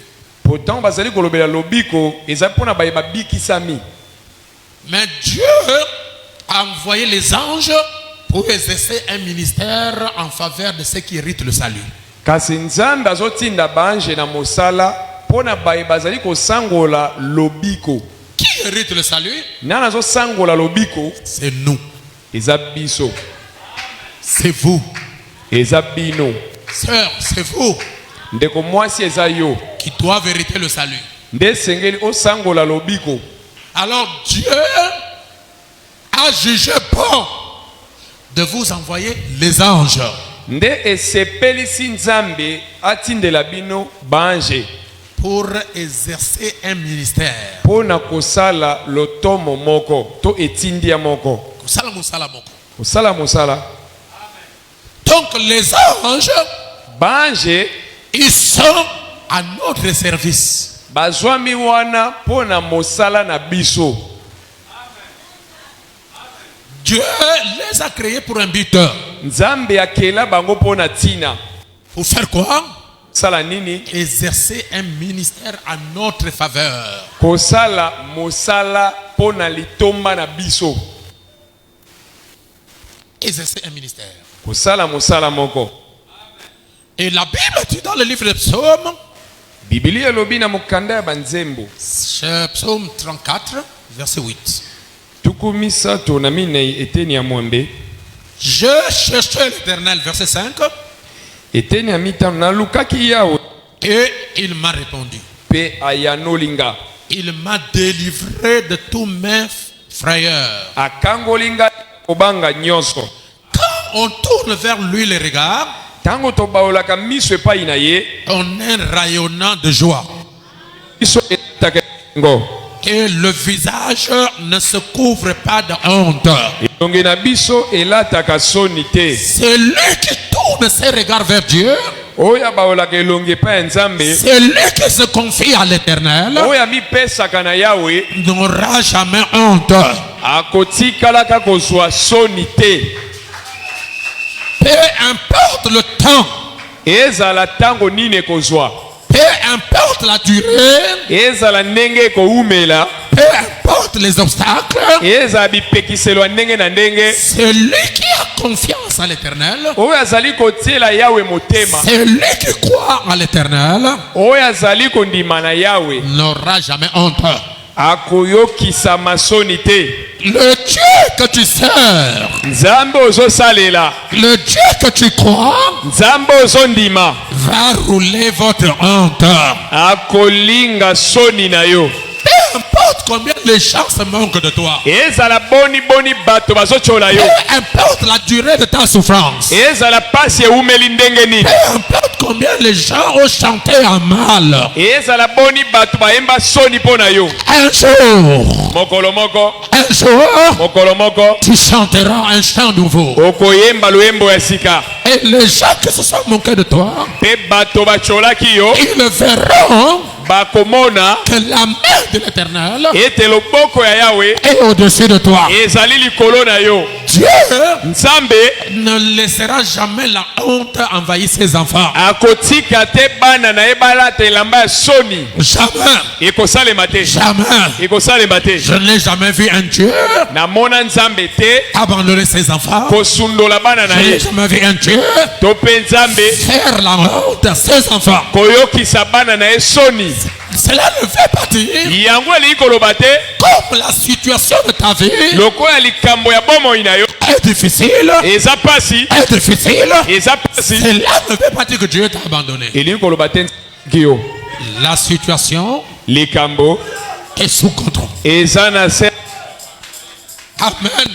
Mais Dieu a envoyé les anges pour exercer un ministère en faveur de ceux qui héritent le salut. Qui hérite le salut? C'est nous. C'est vous. Sœur, c'est vous qui doivent hériter le salut. Alors Dieu a jugé bon de vous envoyer les anges pour exercer un ministère. Donc les anges, ils sont à notre service. Dieu les a créés pour un but. Nzambe akela bango pona tina. Pour faire quoi? Sala nini? Exercer un ministère à notre faveur. Kosala mosala pona litomba na biso. Exercer un ministère. Kosala mosala moko. Et la Bible dit dans le livre de Psaume, Biblia lobi na mukanda ya banzembo. Psaume 34, verset 8. Tukumisa tona minei eteni ya mwembe. Je cherchais l'Éternel, verset 5. Eteni ya mitano na lukaki yawe. Et il m'a répondu. Pe ayanolinga. Il m'a délivré de tous mes frayeurs. Akangolinga obanga nyonso. Quand on tourne vers lui les regards, Tango to baolaka miso epai na ye. on est rayonnant de joie. Miso etakengo. Et le visage ne se couvre pas de honte. Elongi na biso elataka soni te. C'est lui qui tourne ses regards vers Dieu. Oya baolaka elongi epai ya Nzambe. C'est lui qui se confie à l'Éternel. Oya mipesaka na yawe. N'aura jamais honte. Akotikalaka kozwa soni te. Peu importe le temps, Ezala tango nini ekozwa. peu importe la durée, Ezala ndenge ekoumela. peu importe les obstacles, Ezala bipekiselo ya ndenge na ndenge. c'est lui qui a confiance à l'Éternel. Oyo azali kotiela yawe motema. C'est lui qui croit à l'Éternel. Oyo azali kondima na yawe. N'aura jamais honte. Akoyokisa masoni te. Le Dieu que tu sers, Nzambe ozosalela. le Dieu que tu crois, Nzambe ozondima. va rouler votre honte. Akolinga soni na yo. Peu importe combien les gens se moquent de toi. Ezala boni boni bato bazochola yo. Peu importe la durée de ta souffrance. Ezala pasi eumeli ndenge nini. Peu importe combien les gens ont chanté en mal. Ezala boni bato baemba soni pona yo. Un jour, Mokolo moko. un jour, Mokolo moko. tu chanteras un chant nouveau. Okoyemba loyembo ya sika. Et les gens qui se sont moqués de toi, Pe bato bacholaki yo. ils verront Bakomona. que la main de l'Éternel Ete loboko ya yawe. est au-dessus de toi. Ezali likolo na yo. Dieu Nzambe ne laissera jamais la honte envahir ses enfants. akotika te bana na ebala te lamba ya soni. Jamais, Ekosalema te. jamais. Ekosalema te. Je n'ai jamais vu un Dieu Namona Nzambe te abandonner ses enfants. kosundola bana na Je n'ai ye. jamais vu un Dieu To pe Nzambe faire la honte à ses enfants. koyokisa bana na ye soni. Cela ne fait partie Yango eli koloba te. comme la situation de ta vie Lokola likambo ya bomoi na yo. est difficile. Eza pasi. Est difficile. Eza pasi. Cela ne fait partie que Dieu t'a abandonné. Eli koloba te kiyo. La situation Likambo est sous contrôle. eza na se Amen.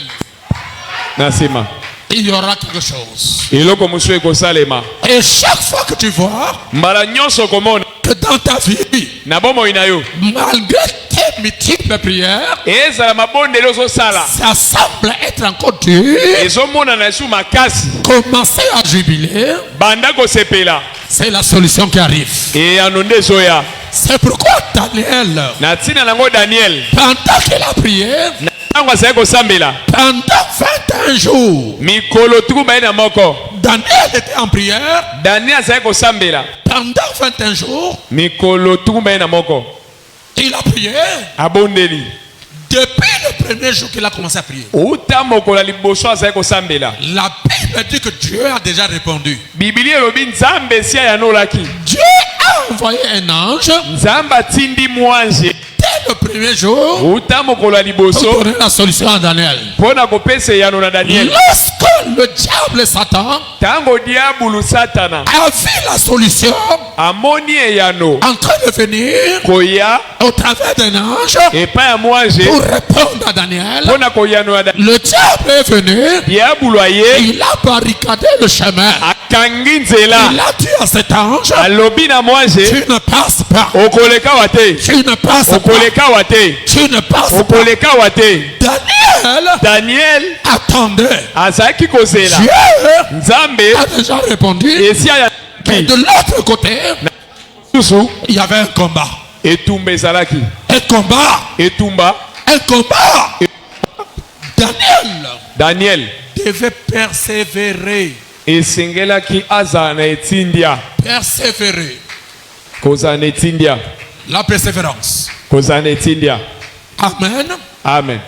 na sima. Il y aura quelque chose. Eloko musu ekosalema. Et chaque fois que tu vois Mbala nyonso komona que dans ta vie, na bomoi na yo. malgré tes multiples prières, Ezala mabondeli ozosala. ça semble être encore dur, Ezomona na esu makasi. commencez à jubiler. Banda kosepela. C'est la solution qui arrive. Eyano nde ezoya. C'est pourquoi Daniel, Na ntina nango Daniel. pendant qu'il a prié, Na ntango azali kosambela. pendant 21 jours, Mikolo tuku baye na moko. Daniel était en prière. Daniel azali kosambela. Pendant 21 jours, Mikolo tuku baye na moko. il a prié. Abondeli. Depuis le premier jour qu'il a commencé à prier, Uta mokolo liboso azali kosambela. la Bible dit que Dieu a déjà répondu. Biblia elobi Nzambe si ayanolaki. Dieu a envoyé un ange Nzambe atindi mwanze. dès le premier jour Uta mokolo pour liboso. donner la solution à Daniel. Pona kopesa eyano na Daniel. Lorsque le diable Satan Tango diabulu satana. a vu la solution Amoni eyano. en train de venir Koya. au travers d'un ange Epa ya mwanze. pour répondre à Daniel, Pona koyano ya Daniel. le diable est venu, Diabulu aye. il a barricadé le chemin. Akangi nzela. Il a dit à cet ange, Alobi na mwanze. tu ne passes pas, Okoleka wate. tu ne passes pas, Okoleka wate. tu ne passes pas. Okoleka wate. Daniel Daniel attendait. azaki kozela. Dieu Nzambe a déjà répondu. esi aya Mais de l'autre côté, susu il y avait un combat. etumba ezalaki. Un combat. Etumba. Un combat. Daniel Daniel devait persévérer. esengelaki azala na etindia. Persévérer. Kozala na etindia. La persévérance. Kozala na etindia. Amen. Amen.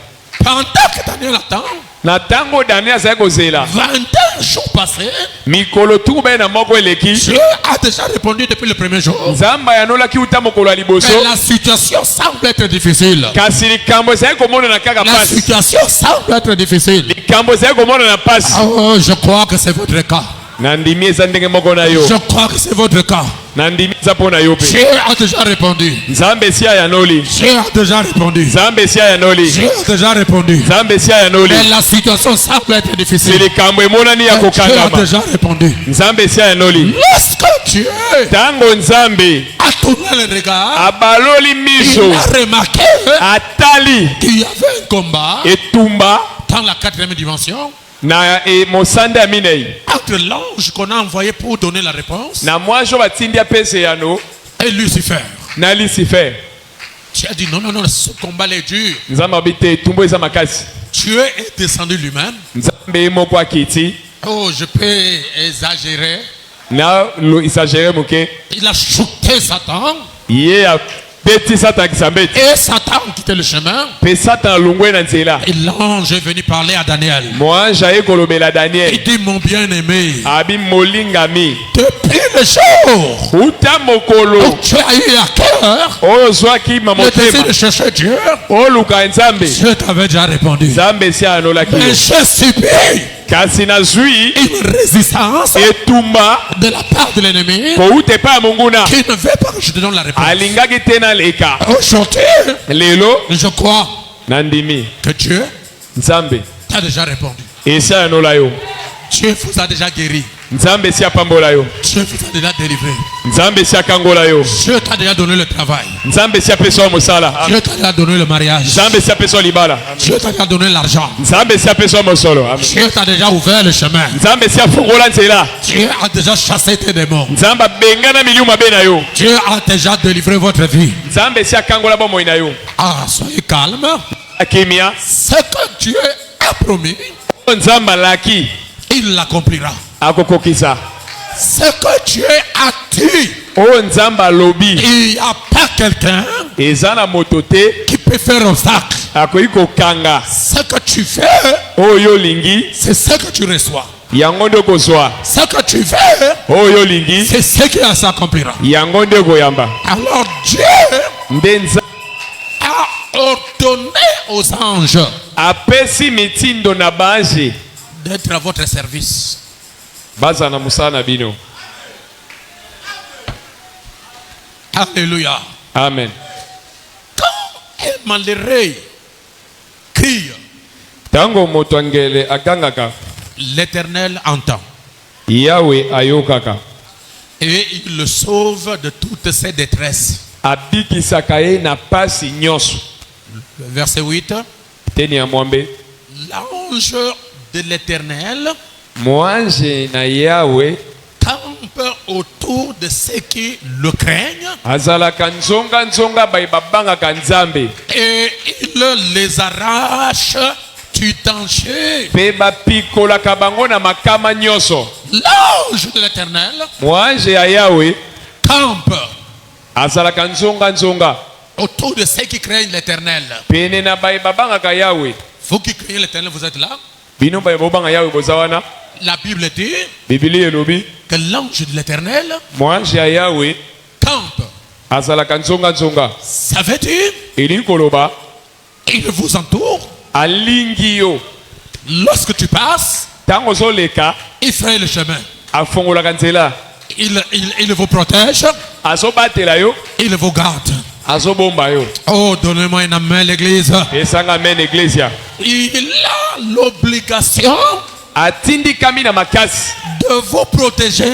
Pendant que Daniel attend, Na tango Daniel azali kozela 21 jours passés, mikolo tuku na moko eleki Dieu a déjà répondu depuis le premier jour. nzambe yanolaki uta mokolo ya liboso. Mais la situation semble être difficile. Kasi likambo ezali komonana kaka La pasi. situation semble être difficile. Likambo ezali komonana pasi. Oh, je crois que c'est votre cas. Nandimi eza ndenge moko na yo. Je crois que c'est votre cas. Nandimi eza mpo na yo pe. Dieu a déjà répondu. Nzambe esi ayanoli. Dieu a déjà répondu. Nzambe esi ayanoli. Dieu a déjà répondu. Nzambe esi ayanoli. Mais la situation semble être Si difficile. likambo emonani ya Dieu a kokangama. déjà répondu. Nzambe esi ayanoli. Lorsque Dieu Tango Nzambe a tourné le regard, abaloli il miso a remarqué atali qu'il y avait un combat etumba dans la 4e dimension na mosanda ya minei entre l'ange qu'on a envoyé pour donner la réponse na mwanjo batindi apesa yano et Lucifer. na Lucifer. Dieu a dit non, non, non, ce combat est dur. Nzambe abi te etumba eza makasi. Dieu est descendu lui-même. Nzambe ye moko akiti Oh, je peux exagérer. na exagere moke Il a shooté Satan ye abeti Satan kisambeti et Satan a quitté le chemin. pe Satan alongwe na nzela. Et l'ange est venu parler à Daniel. Moange aye kolobela Daniel Il dit mon bien-aimé, abi molingami depuis le jour uta mokolo où tu as eu à cœur oyo ozwaki le désir mamotema de chercher Dieu, oluka Nzambe. Dieu t'avait déjà répondu. Nzambe esi ayanolaki Mais yo. j'ai subi Kasi nazwi une résistance etumba de la part de l'ennemi kouta epai ya monguna qui ne veut pas que je te donne la réponse. alingaki te naleka. Aujourd'hui, Lelo je crois nandimi que Dieu Nzambe t'a déjà répondu. esi ayanola yo. Dieu vous a déjà guéri. Nzambe esi apambola yo. Dieu vous a déjà délivré. Nzambe esi akangola yo. Dieu t'a déjà donné le travail. Nzambe esi apesa yo mosala. Dieu t'a déjà donné le mariage. Nzambe esi apesa yo libala. Dieu t'a déjà donné l'argent. Nzambe esi apesa yo mosolo. Amen. Dieu t'a déjà ouvert le chemin. Nzambe esi afungola nzela. Dieu a déjà chassé tes démons. Nzambe abengana milieu mabe na yo. Dieu a déjà délivré votre vie. Nzambe esi akangola bomoi na yo. Ah, soyez calme. Akimia. Ce que Dieu a promis, Nzambe alaki il l'accomplira. akokokisa. Ce que Dieu a dit, Oyo Nzambe alobi il n'y a pas quelqu'un eza na moto te qui peut faire obstacle. akoki kokanga Ce que tu fais, oyo olingi c'est ce que tu reçois. yango nde okozwa. Ce que tu fais, Oyo olingi c'est ce qui s'accomplira. yango nde okoyamba. Alors Dieu Nde Nzambe a ordonné aux anges apesi mitindo na baange d'être à votre service. baza na mosala na bino. Alléluia. Amen. Quand un malheureux crie, Tango moto angele agangaka l'Éternel entend Yawe ayokaka et il le sauve de toutes ses détresses. abikisaka ye na pasi nyonso. Verset 8. Teni ya mwambe L'ange de l'Éternel moange na Yawe campe autour de ceux qui le craignent azalaka nzonga nzonga bai babangaka Nzambe et il les arrache du danger. pe bapikolaka bango na makama nyonso. L'ange de l'Éternel Moange ya Yawe campe azalaka nzonga nzonga autour de ceux qui craignent l'Éternel. pene na bai babangaka Yawe. Vous qui craignez l'Éternel, vous êtes là. Bino bai bobanga Yawe boza wana. La Bible dit Biblia elobi que l'ange de l'Éternel moange ya Yawe campe. azalaka nzonga nzonga. Ça veut dire Eli koloba il vous entoure. alingi yo. Lorsque tu passes, Tango zoleka il fraye le chemin. afongolaka nzela. Il vous protège. Azobatela yo Il vous garde. azobomba yo. Oh, donnez-moi une main, l'église. Esanga amen Ecclesia. Il a l'obligation Atindikami na makasi de vous protéger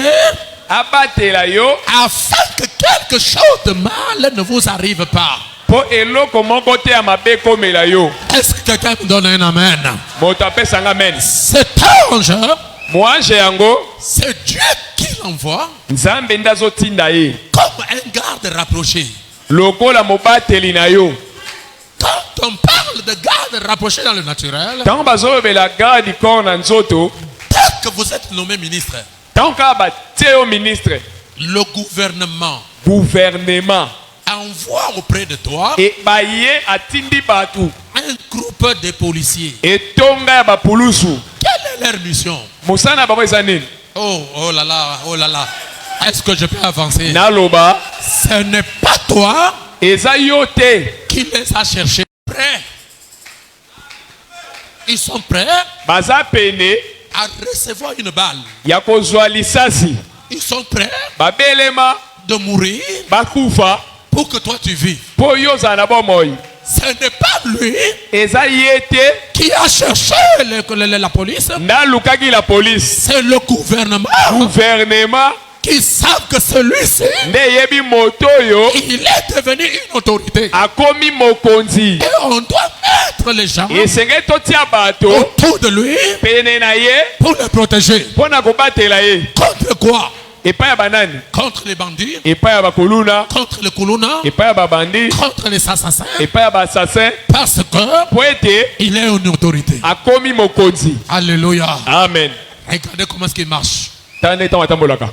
abatela yo afin que quelque chose de mal ne vous arrive pas. po eloko moko te ya mabe komela yo. Est-ce que quelqu'un me donne un amen? Moto apesanga amen. Cet ange, Moange yango c'est Dieu qui l'envoie Nzambe nde azotinda ye comme un garde rapproché. lokola mobateli na yo. Quand on parle de garde rapprochée dans le naturel, tant bazolobela garde du corps na nzoto, dès que vous êtes nommé ministre, tant ka batie au ministre, le gouvernement gouvernement envoie auprès de toi et baye atindi batu un groupe de policiers. et tonga ya bapulusu. Quelle est leur mission? Musana babo ezanini? Oh là là, oh là là. Est-ce que je peux avancer? Naloba Ce n'est pas toi eza yo te qui les a cherchés. Prêts. Ils sont prêts baza pene à recevoir une balle. ya kozwa lisasi, Ils sont prêts babelema de mourir bakufa pour que toi tu vives. po yo ozala na bomoi. Ce n'est pas lui Eza ye te qui a cherché la police. nalukaki la police, C'est le gouvernement gouvernement qui savent que celui-ci, nde yebi moto oyo il est devenu une autorité. akomi mokonzi. Et on doit mettre les gens Esenge totia bato autour de lui pene na ye pour le protéger. mpo na kobatela ye Contre quoi? epai ya banani, Contre les bandits, epai ya bakoluna, contre les Kuluna, epai ya babandi, contre les assassins. epai ya baassassin, Parce que po ete il est une autorité. akomi mokonzi. Alléluia. Amen. Regardez comment est-ce qu'il marche. Tane ntango atambolaka.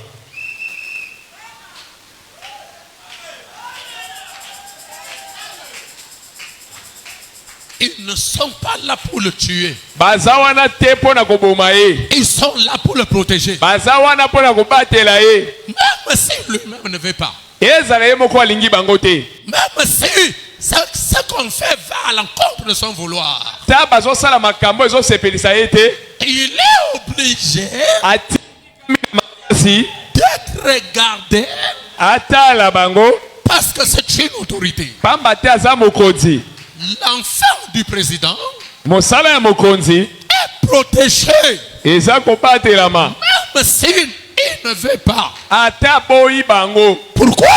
Ils ne sont pas là pour le tuer. Baza wana te mpo na koboma ye, Ils sont là pour le protéger. baza wana mpo na kobatela ye. Même si lui-même ne veut pas. Ezala ye moko alingi bango te. Même si ce qu'on fait va à l'encontre de son vouloir. Ta bazosala makambo ezosepelisa ye te, Il est obligé atikami na makasi d'être regardé atala bango parce que c'est une autorité. pamba te aza mokonzi. L'enfant du président Mosala ya mokonzi est protégé. eza kobatelama Même s'il ne veut pas. ata boyi bango. Pourquoi?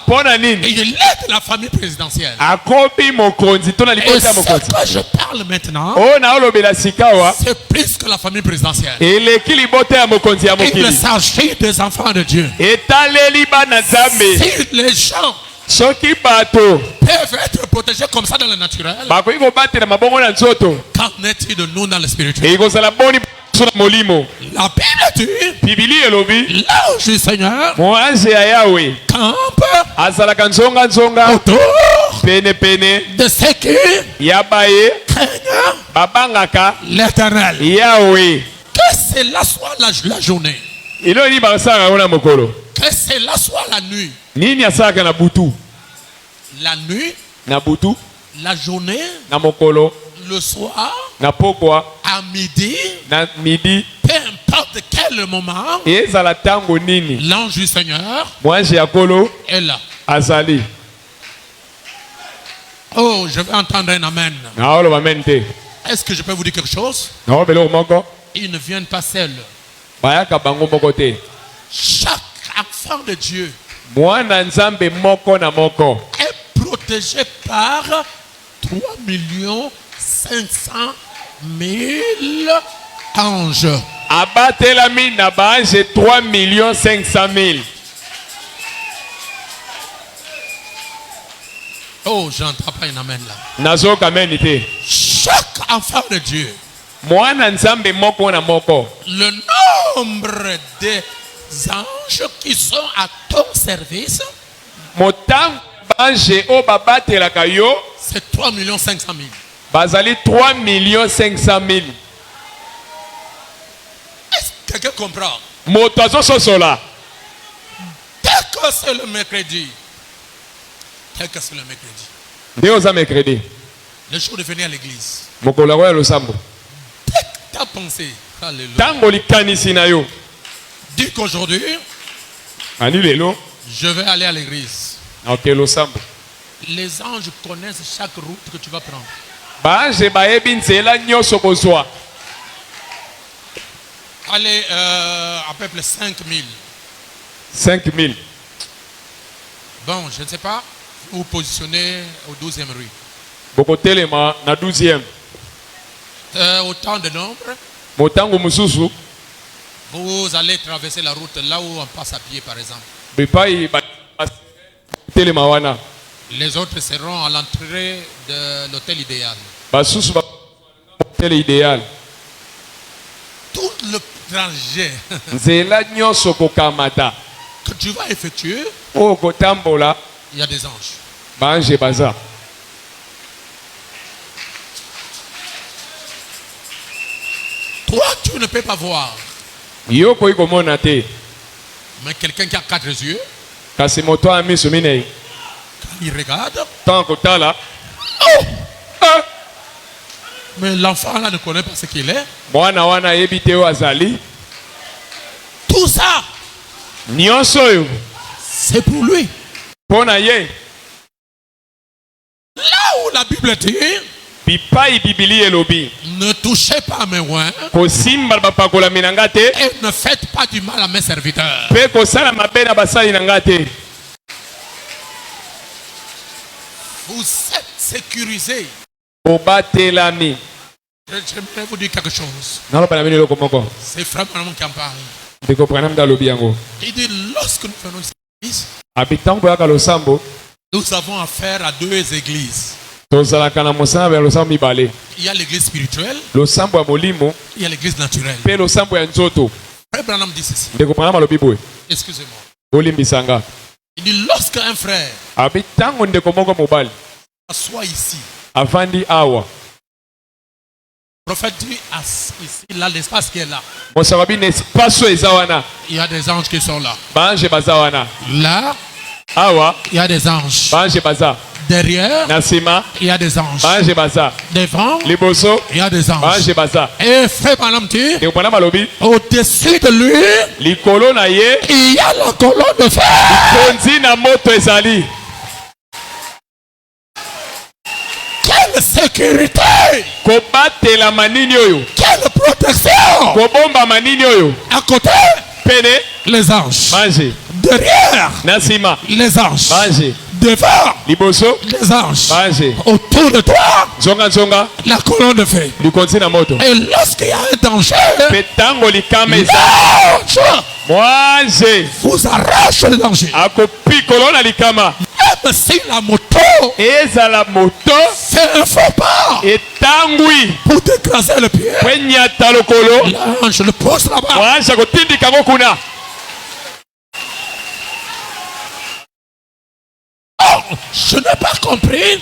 Mpo na nini? Il est de la famille présidentielle. Akomi mokonzi to na Et libota ya ce mokonzi. que je parle maintenant, oyo naolobela sikawa c'est plus que la famille présidentielle. eleki libota ya mokonzi ya Il mokili, s'agit des enfants de Dieu. etaleli bana nzambe. Si les gens Soki bato peuvent être protégés comme ça dans le naturel, bakoki kobatela mabongo na nzoto, qu'en est-il de nous dans le spirituel? ekozala boni so na molimo. La Bible dit, Bibili elobi l'ange du Seigneur moanze ya yawe campe azalaka nzonga autour pene pene de ceux qui ya baye craignent babangaka l'éternel. yawe. Que cela soit la journée, Eloko nini basalaka yango na mokolo? que cela soit la nuit. Nini asalaka na butu? La nuit, Na butu, la journée, na mokolo, le soir, na pokwa, à midi, na midi, peu importe quel moment, ezala tango nini l'ange du Seigneur mwanzi ya kolo est là. azali. Oh, je vais entendre un amen. Naoloba amen te. Est-ce que je peux vous dire quelque chose? Naolobela eloko moko, Ils ne viennent pas seuls. bayaka bango moko te. Chaque enfant de Dieu Mwana nzambe moko na moko est protégé par 3 500 000 anges. abatelami na baange 3 500 000. Oh, j'entends pas un amen là. Nazoka amen te. Chaque enfant de Dieu, Mwana nzambe moko na moko, le nombre des anges qui sont à ton service, motango baange o babatelaka yo c'est 3 500 000. bazali 3 500 000. Est-ce que quelqu'un comprend? Moto azososola. Dès que c'est le mercredi, dès que c'est le mercredi, Nde oza mercredi, le jour de venir à l'église, mokolo yango ya losambo, dès que tu as pensé, alléluia, tango likanisi na yo dis qu'aujourd'hui, ani lelo je vais aller à l'église. naoke losambo, Les anges connaissent chaque route que tu vas prendre. baange bayebi nzela nyonso kozwa. Allez, à peu près 5 000. 5 000. Bon, je ne sais pas, vous vous positionnez au 12e rue. Bokotelema na 12e. Autant de nombre, Motango mususu vous allez traverser la route là où on passe à pied, par exemple. bipai telema wana. Les autres seront à l'entrée de l'hôtel idéal. C'est l'idéal. Tout le trajet que tu vas effectuer, il y a des anges. Toi, tu ne peux pas voir. Mais quelqu'un qui a 4 yeux, quand il regarde, mais l'enfant là ne connaît pas ce qu'il est. Tout ça, c'est pour lui. Là où la Bible dit, ne touchez pas à mes oins et ne faites pas du mal à mes serviteurs. Vous êtes sécurisés. J'aimerais vous dire quelque chose. C'est Frère Branham qui en parle. Il dit, lorsque nous venons ici, nous avons affaire à 2 églises. Il y a l'église spirituelle, il y a l'église naturelle. Frère Branham dit ceci. Excusez-moi. Il dit, lorsque un frère s'assoit ici, le prophète dit, ici, là, l'espace qui est là, il y a des anges qui sont là. Là, il y a des anges. Derrière, il y a des anges. Devant, il y a des anges. Et Frère Branham dit, au-dessus de lui, il y a la colonne de fer. Quelle sécurité! Quelle protection! À côté, les anges. Derrière, les anges. Devant, les anges. Autour de toi, la colonne de feu. Et lorsqu'il y a un danger, vous arrachez le danger. Même si la moto fait un faux pas pour t'écraser le pied, l'ange le pousse là-bas. Oh, je n'ai pas compris.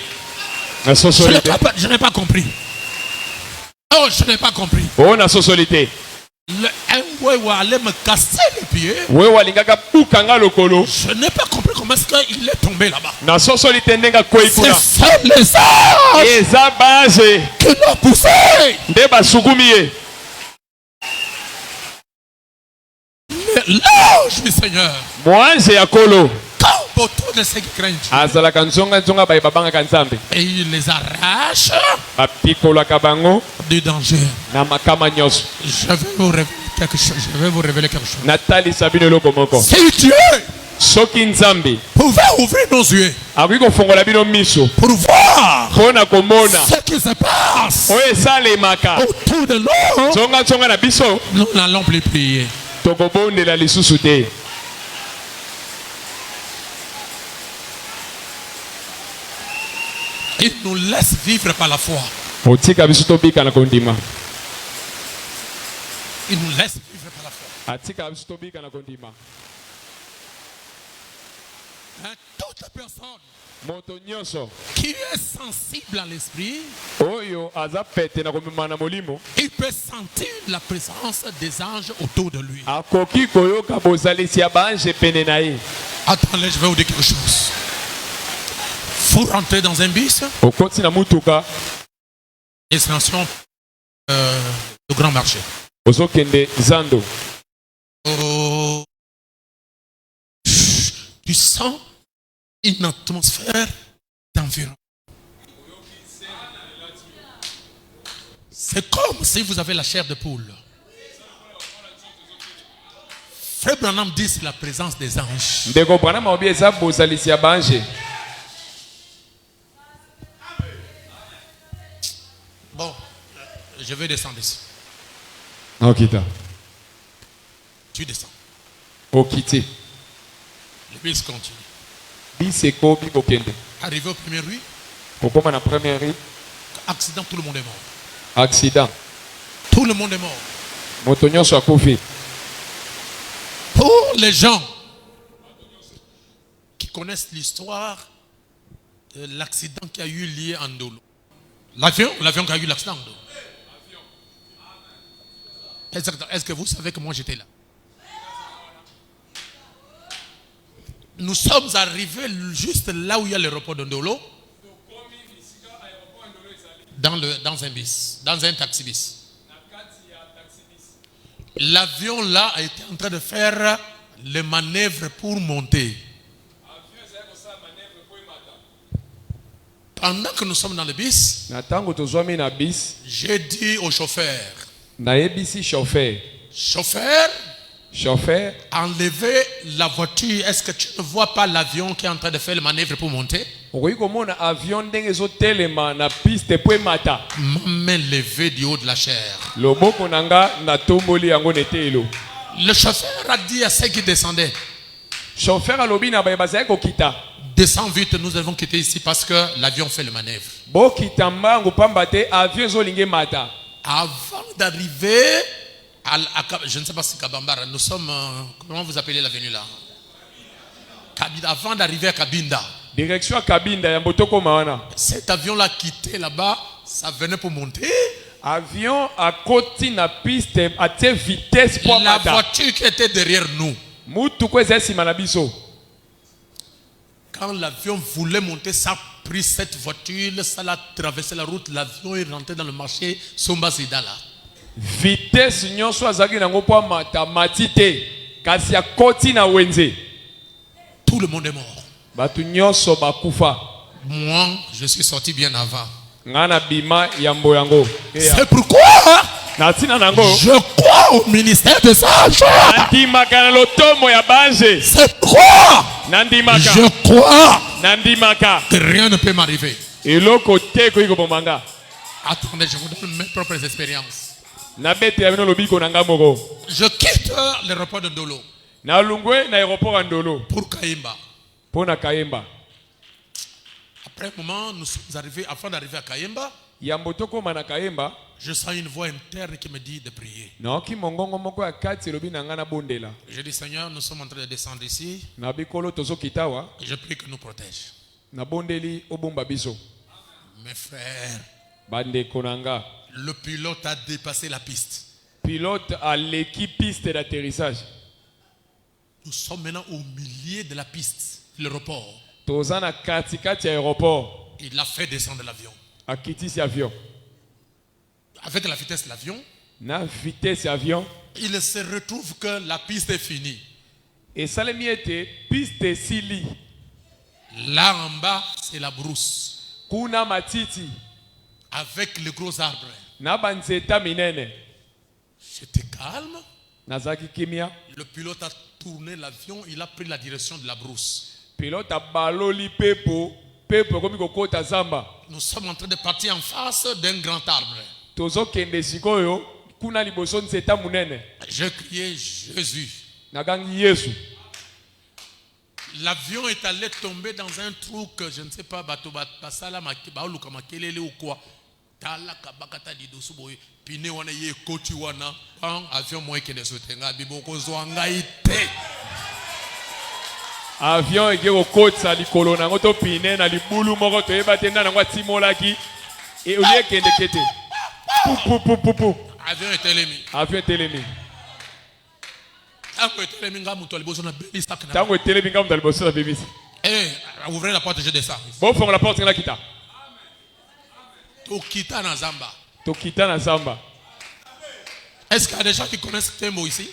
Je n'ai pas compris. Oh, je n'ai pas compris. Un ouais allait me casser les pieds. Je n'ai pas compris comment est-ce qu'il est tombé là-bas. C'est ça les anges qui l'ont poussé. Mais l'ange du Seigneur, quand autour de ceux qui craignent Dieu, et il les arrache du danger. Je vais vous révéler quelque chose. Si Dieu pouvait ouvrir nos yeux pour voir ce qui se passe autour de nous, nous n'allons plus prier. Il nous laisse vivre par la foi. Il nous laisse vivre par la foi. Toute personne qui est sensible à l'esprit, il peut sentir la présence des anges autour de lui. Attendez, je vais vous dire quelque chose. Vous rentrez dans un bus, destination le grand marché. Tu sens une atmosphère d'environ. C'est comme si vous avez la chair de poule. Frère Branham dit c'est la présence des anges. Bon, je vais descendre ici. Tu descends. Le bus continue. Arrivé au premier rue. Accident, tout le monde est mort. Accident. Tout le monde est mort. Motonyo soit koufi. Pour les gens qui connaissent l'histoire de l'accident qui a eu lieu en Ndolo. L'avion qui a eu l'accident en Ndolo. Est-ce que vous savez que moi j'étais là? Nous sommes arrivés juste là où il y a l'aéroport de Ndolo. Dans un bis, dans un taxi-bis. L'avion là a été en train de faire les manœuvres pour monter. Pendant que nous sommes dans le bis, j'ai dit au chauffeur, chauffeur, enlevez la voiture. Est-ce que tu ne vois pas l'avion qui est en train de faire les manœuvres pour monter? Ma main levée du haut de la chair. Le chauffeur a dit à ceux qui descendaient, descends vite, nous devons quitter ici parce que l'avion fait le manœuvre. Avant d'arriver à je ne sais pas si Kabambara, nous sommes, comment vous appelez l'avenue là? Avant d'arriver à Kabinda. Direction à Kabinda, Yambotoko Mawana. Cet avion-là quitté là-bas, ça venait pour monter. Avion à côté de la piste à telle vitesse pour la voiture qui était derrière nous. Quand l'avion voulait monter, ça a pris cette voiture, ça a traversé la route, l'avion est rentré dans le marché Somba Zidala. Vitesse nyon swazaki nango po mata matite kasi ya koti na wenze. Tout le monde est mort. Batu nyonso bakufa. Moi, je suis sorti bien avant. Ngana bima yambo yango. C'est pourquoi je crois au ministère des Anges. C'est pourquoi je crois que rien ne peut m'arriver. Attendez, je vous donne mes propres expériences. Je quitte l'aéroport de Ndolo pour Kayemba. Après un moment, nous sommes arrivés, afin d'arriver à Kayemba, je sens une voix interne qui me dit de prier. Je dis, Seigneur, nous sommes en train de descendre ici. Je prie que nous protège. Mes frères, le pilote a dépassé la piste. Pilote à l'équipe piste d'atterrissage. Nous sommes maintenant au milieu de la piste, l'aéroport. Il a fait descendre l'avion. Avec la vitesse de l'avion, il se retrouve que la piste est finie. Et piste sili. Là en bas, c'est la brousse. Kuna matiti. Avec les gros arbres. J'étais calme. Le pilote a tourné l'avion, il a pris la direction de la brousse. Pilote a baloli pepo comme kokota zamba. Nous sommes en train de partir en face d'un grand arbre. Je criais Jésus. L'avion est allé tomber dans un trou que je ne sais pas, ou quoi. Avion est au côté ça li colonna ngoto pine na libulu moko to ebatenda na ngwa timolaki et au lieu kende kete pou avion est télémi tango télémi ngam dans le bosso la bébé ouvrez la porte, je descends. Bon ferme la porte ngala kita to kita na zamba. Est-ce qu'il y a des gens qui connaissent Tembo ici?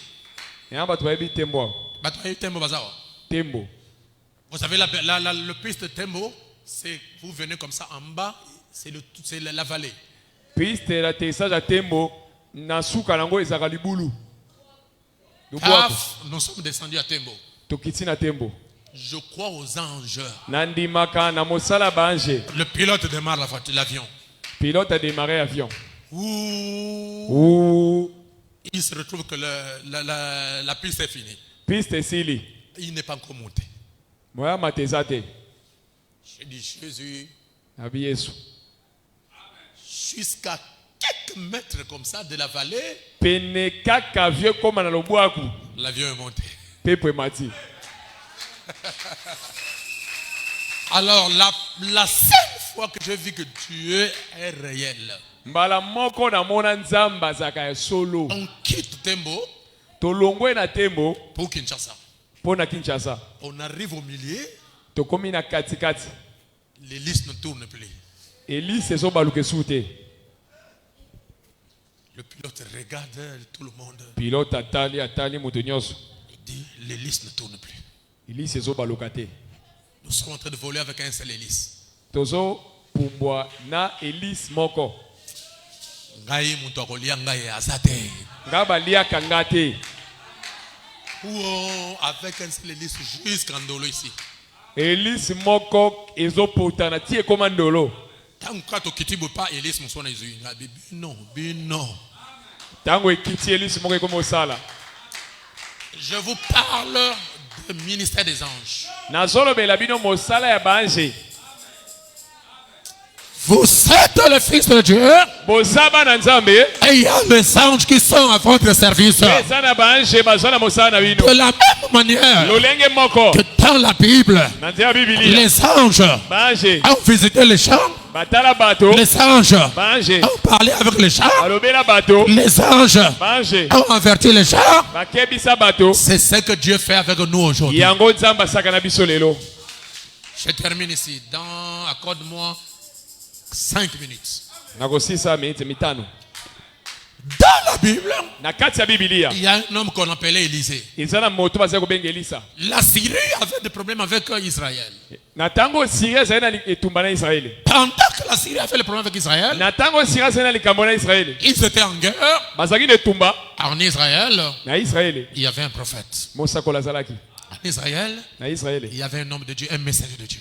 Yamba to ebi Tembo Bazawa. Tembo. Vous savez, le piste de Tembo, c'est vous venez comme ça en bas, c'est la vallée. Piste d'atterrissage à Tembo, Nasuka Nango et Zagalibulu. Nous sommes descendus à Tembo. Tokitina Tembo. Je crois aux anges. Nandimaka Namosala Bange. Le pilote démarre l'avion. Pilote a démarré l'avion. Il se retrouve que la piste est finie. Piste est sili. Il n'est pas encore monté. Moi, je dis Jésus. Nabi Yesu. jusqu'à quelques mètres comme ça de la vallée. L'avion est monté. Alors la seule fois que j'ai vu que Dieu est réel, on quitte Tembo pour Kinshasa. On arrive au milieu, l'hélice ne tourne plus. Le pilote regarde tout le monde. Il dit, l'hélice ne tourne plus. Nous sommes en train de voler avec un seul hélice. Avec un seul hélice jusqu'en Ndolo ici. Hélice moko ezopotana tie koma Ndolo. Tango kitibu pa hélice musona izu. Bino. Tango ekiti hélice moko koma osala. Je vous parle du ministère des anges. Nazolo bela bino mosala ya bange. Vous êtes le fils de Dieu. Et il y a les anges qui sont à votre service. De la même manière que dans la Bible, les anges ont visité les champs. Les anges ont parlé avec les champs. Les anges ont averti les champs. C'est ce que Dieu fait avec nous aujourd'hui. Je termine ici. Accorde-moi 5 minutes. Dans la Bible, il y a un homme qu'on appelait Élisée. La Syrie avait des problèmes avec Israël. Pendant que la Syrie avait des problèmes avec Israël, ils étaient en guerre. En Israël, il y avait un prophète. En Israël, il y avait un homme de Dieu, un messager de Dieu.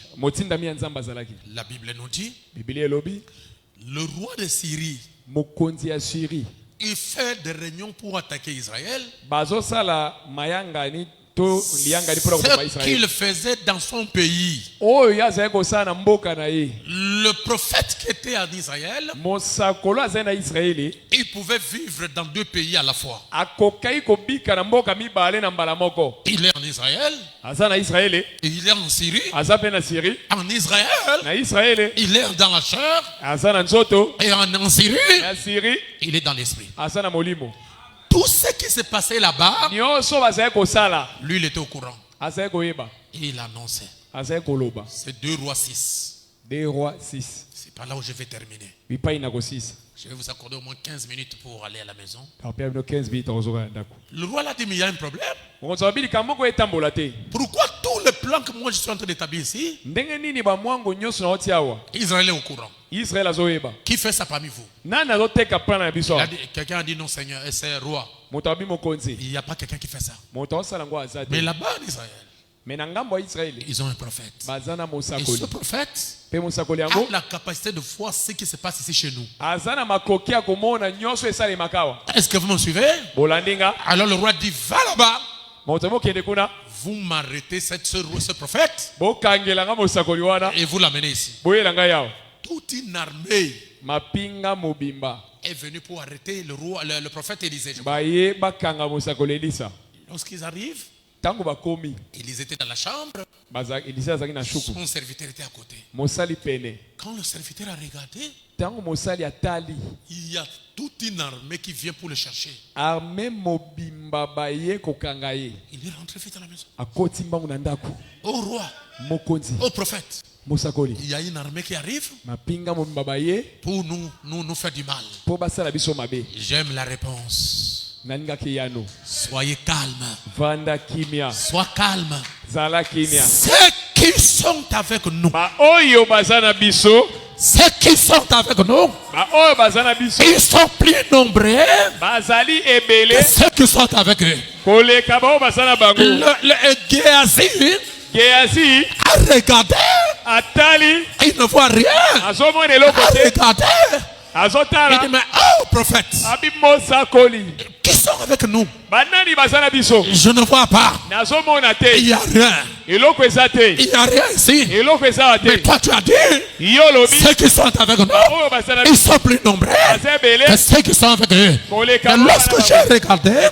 La Bible nous dit, le roi de Syrie, il fait des réunions pour attaquer Israël. Ce qu'il faisait dans son pays. Le prophète qui était en Israël, il pouvait vivre dans 2 pays à la fois. Il est en Israël. Il est en Syrie. En Israël, il est dans la chair. Et en Syrie, il est dans l'esprit. Tout ce qui s'est passé là-bas, lui il était au courant. Il annonçait. C'est 2 Rois 6. C'est par là où je vais terminer. Je vais vous accorder au moins 15 minutes pour aller à la maison. Le roi l'a dit, mais il y a un problème. Pourquoi tous les plans que moi je suis en train d'établir ici, Israël est au courant. Qui fait ça parmi vous? Quelqu'un a dit non Seigneur, et c'est roi. Il n'y a pas quelqu'un qui fait ça. Mais là-bas en Israël, ils ont un prophète. Et ce prophète a la capacité de voir ce qui se passe ici chez nous. Est-ce que vous me suivez? Alors le roi dit, va là-bas. Vous m'arrêtez ce prophète et vous l'amenez ici. Toute une armée est venue pour arrêter le prophète Élisée. Lorsqu'ils arrivent, ils étaient dans la chambre. Son serviteur était à côté. Quand le serviteur a regardé, il y a toute une armée qui vient pour le chercher. Il est rentré vite à la maison. Au roi, au prophète, il y a une armée qui arrive pour nous faire du mal. J'aime la réponse. Soyez calme. Sois calme. Ceux qui sont avec nous, ceux qui sont avec nous, ils sont plus nombreux que ceux qui sont avec eux. Le Géasi a regardé. Il ne voit rien. A regardé. Il dit, mais oh, prophète, qui sont avec nous? Je ne vois pas. Il n'y a rien. Il n'y a rien ici. Mais toi, tu as dit, ceux qui sont avec nous, ils sont plus nombreux que ceux qui sont avec eux. Et lorsque j'ai regardé,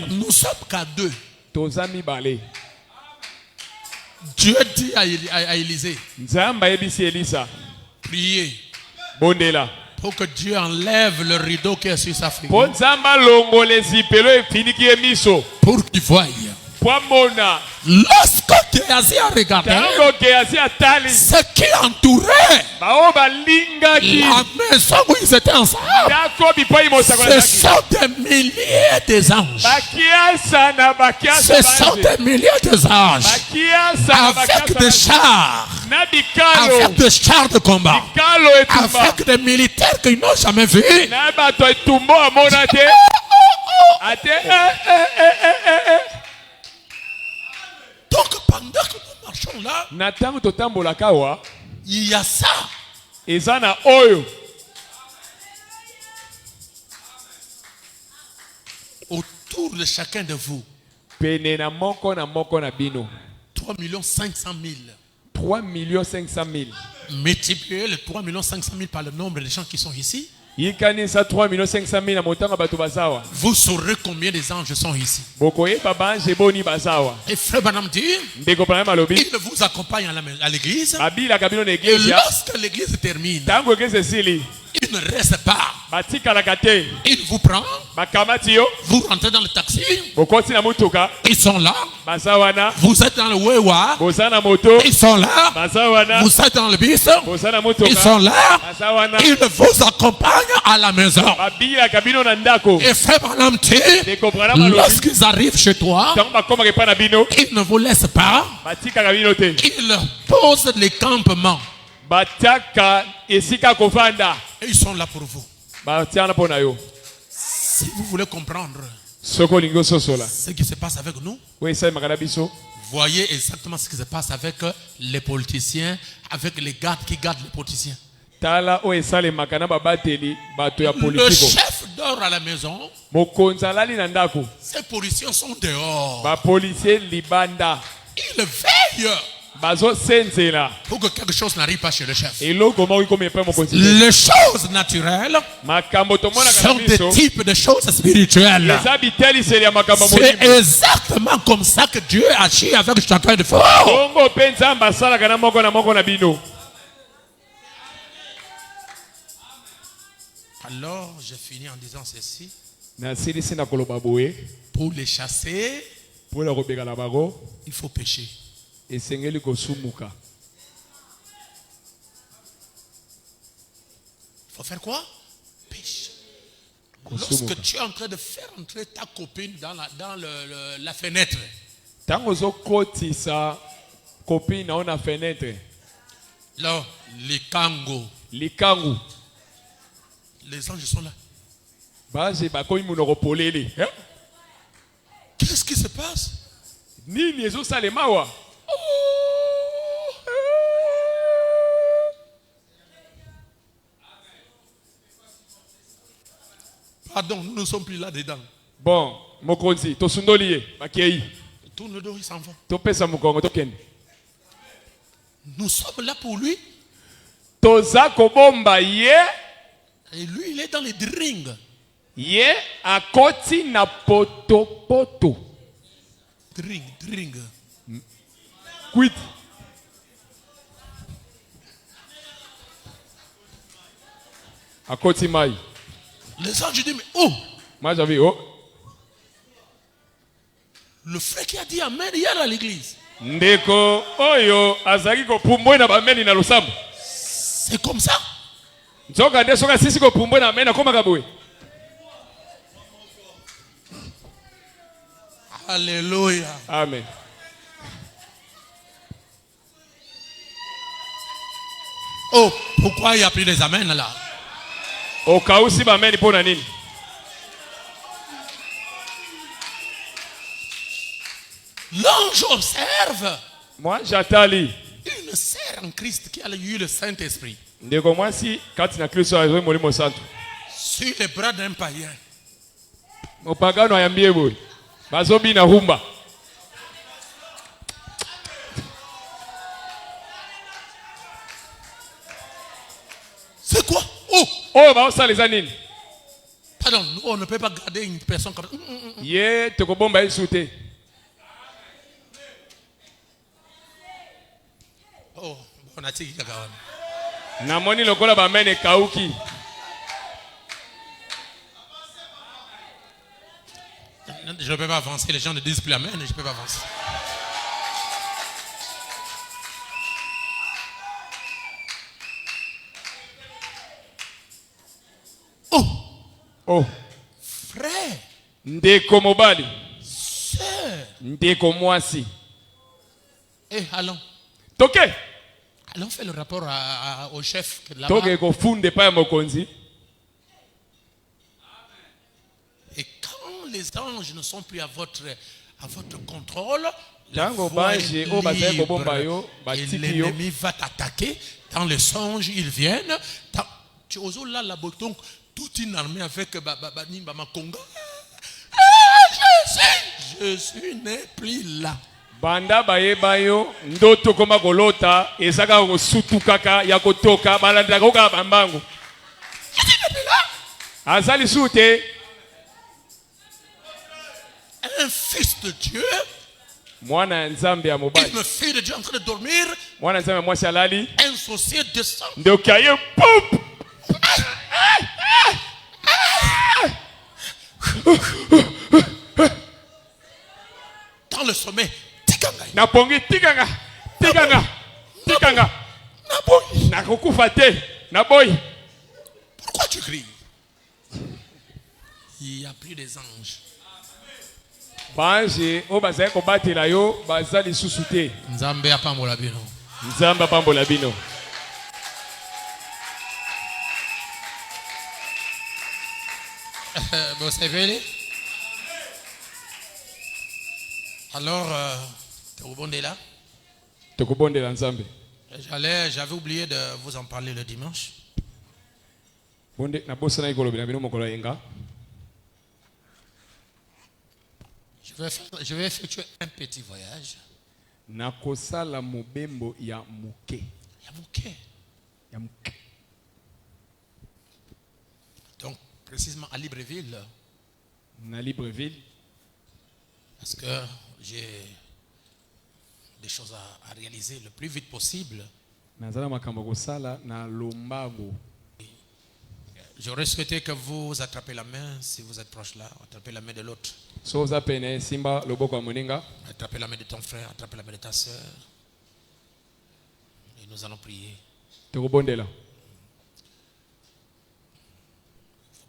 nous sommes qu'à 2. Dieu dit à Élisée, priez pour que Dieu enlève le rideau qui est sur sa figure, pour qu'il voie. Lorsque Géasi a regardé ce qui entourait la maison où ils étaient ensemble, ce sont des milliers des anges. Ce sont des milliers des anges avec des chars, avec des chars de combat, avec des militaires qu'ils n'ont jamais vus. Donc pendant que nous marchons là, il y a ça. Autour de chacun de vous, 3 500 000. 3 500 000. Multipliez le 3 500 000 par le nombre de gens qui sont ici. Vous saurez combien des anges sont ici. Et Frère Branham dit, il vous accompagne à l'église. Et lorsque l'église termine, il ne reste pas. Il vous prend. Vous rentrez dans le taxi. Ils sont là. Vous êtes dans le Wewa. Ils sont là. Vous êtes dans le bus. Ils sont là. Ils vous accompagnent à la maison. Et Frère Branham dit, lorsqu'ils arrivent chez toi, ils ne vous laissent pas. Ils posent les campements. Et ils sont là pour vous. Si vous voulez comprendre ce qui se passe avec nous, voyez exactement ce qui se passe avec les politiciens, avec les gardes qui gardent les politiciens. Le chef dort à la maison. Ces policiers sont dehors. Ils veillent pour que quelque chose n'arrive pas chez le chef. Les choses naturelles sont des types de choses spirituelles. C'est exactement comme ça que Dieu agit avec chacun de vous. Alors, j'ai fini en disant ceci. Pour les chasser, il faut pécher. Il faut faire quoi? Pécher. Lorsque tu es en train de faire entrer ta copine dans la fenêtre, là, les kangos, les anges sont là. Qu'est-ce qui se passe? Pardon, nous ne sommes plus là dedans. Bon, Mokonzi, to sundoliye, bakei. Tout le dos, il s'en va. To pesa mukongo token. Nous sommes là pour lui. Toza kobomba ye. Et lui, il est dans les drinks. Ye akoti na poto. Drink. Quit. Akoti mai. Les anges disent, mais oh! Moi j'avais oh. Le frère qui a dit amen hier à l'église. Ndeko oyo azaki ko pumbwe na bameni na lusambo. C'est comme ça. Nzoka ndesoka sisi ko pumbwe na mena koma kabwe. Alléluia. Amen. Oh, pourquoi il n'y a plus des amens là? Au cas où si bameni pona nini? L'ange observe. Moi j'attends Une sœur en Christ qui a eu le Saint-Esprit. ndeko mwasi kati na Kristo azoi molimo santo. Sur les bras d'un païen. Mopagano ayambie boy. Bazobi na humba. C'est quoi? Oh! Oh, bah ça les anines. Pardon, nous, on ne peut pas garder une personne comme ça. Yeah, te kobomba isute. Oh, on a dit qu'il y a Namoni lokola ba mene kauki. Je ne peux pas avancer, les gens ne disent plus amen, je ne peux pas avancer. Oh! Oh! Frère! Ndeko mobali. Sœur! Ndeko mwasi. Eh, allons. Toke! Allons faire le rapport au chef là-bas. Toke ko funde pa mokonzi. Et quand les anges ne sont plus à votre contrôle, l'ennemi va t'attaquer. Dans les songes, ils viennent. Tu oses là, donc toute une armée avec Makonga. Jésus n'est plus là. Banda baye bayo ndoto koma golota ezaka ko sutu kaka ya kotoka balanda ko ka bambango. Jésus n'est plus là. Azali sute. Un fils de Dieu, mwana nzambe ya mobali, une fille de Dieu en train de dormir, mwana nzambe mwasi alali, un sorcier descend, ndokaye pop dans le sommet. Tikanga. Napongi tikanga. Tikanga. Tikanga. Naboy. Nakokufa te. Naboy. Pourquoi tu cries? Il y a plus des anges. Bange o bazali ko batela yo bazali susu te. Nzambe apambola bino. Nzambe apambola bino. Vous savez? Alors, Tokobondela. Tokobondela Nzambe. J'avais oublié de vous en parler le dimanche. Bonde na bossa na ikolo bina bino mokolo yenga. Je vais effectuer un petit voyage. Nakosala mobembo ya muke. Ya muke. Ya muke. Donc, précisément à Libreville. Na Libreville. Parce que j'ai des choses à réaliser le plus vite possible. Nazala makambo kosala na lombango. J'aurais souhaité que vous attrapez la main, si vous êtes proche là, attrapez la main de l'autre. Attrapez la main de ton frère, attrapez la main de ta soeur. Et nous allons prier. Vous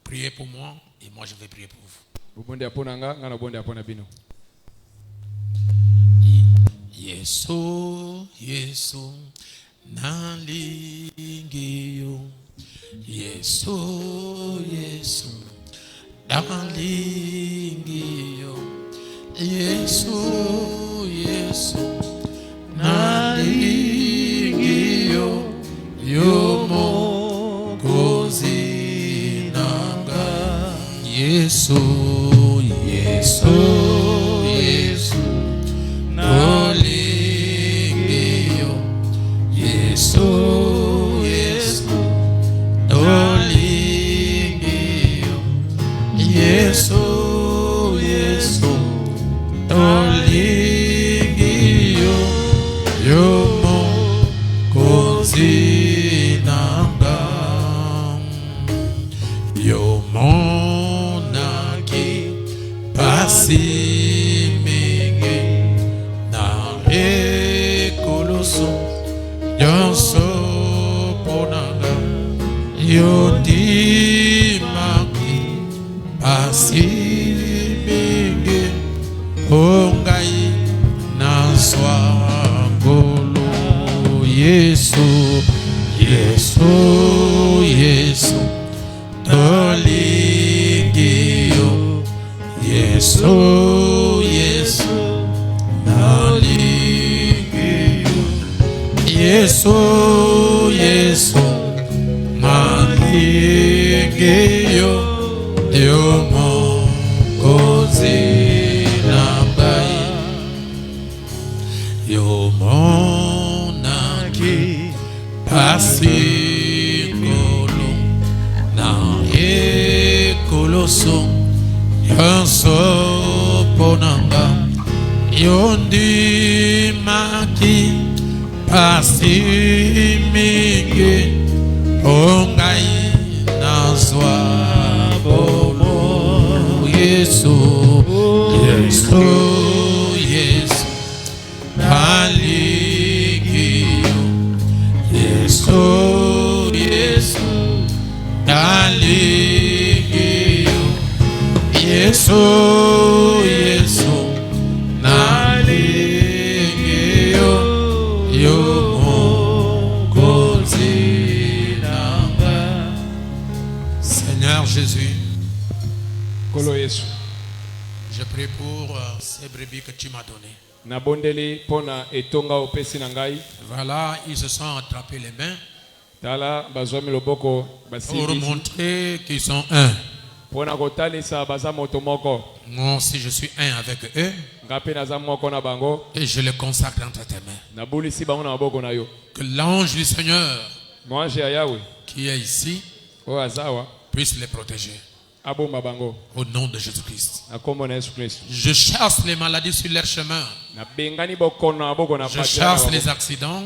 priez pour moi et moi je vais prier pour vous. Yesu, Yesu, nalingiyo. Yesu, Yesu, nalingiyo. Yesu, Yesu, nalingiyo. Yomo gozi nanga. Yesu, Yesu, Yesu, nalingiyo. Yesu. Yesu, Yesu, tolingiyo, yomo kozinanga, yomo naki pasimingi na ekoloso, yonso ponanga, yondimaki asimingi ongai naswa ngolo. Yesu, Yesu, Yesu, tolingiyo. Yesu, Yesu, nalingiyo. Yesu, Yesu, yo mokozi nambai yo monaki pasi kolo na ekoloso yonso ponanga yondi maki pasi mingi ongai nazwa bomo Yesu Yesu Yesu Aligio Yesu Yesu Aligio Yesu Yesu Aligio yo Seigneur Jésus, je prie pour ces brebis que tu m'as données. Voilà, ils se sont attrapés les mains pour montrer qu'ils sont un. Moi aussi je suis un avec eux et je les consacre entre tes mains. Que l'ange du Seigneur qui est ici puisse les protéger. Au nom de Jésus-Christ. Je chasse les maladies sur leur chemin. Je chasse les accidents.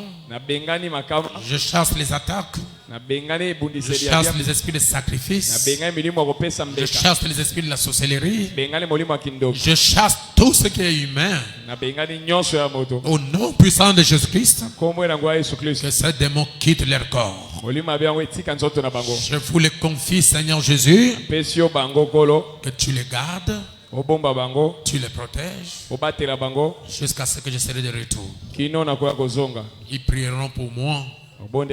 Je chasse les attaques. Je chasse les esprits de sacrifice. Je chasse les esprits de la sorcellerie. Je chasse tout ce qui est humain. Au nom puissant de Jésus-Christ. Que ces démons quittent leur corps. Je vous les confie, Seigneur Jésus, que tu les gardes, tu les protèges jusqu'à ce que je serai de retour. Ils prieront pour moi. Moi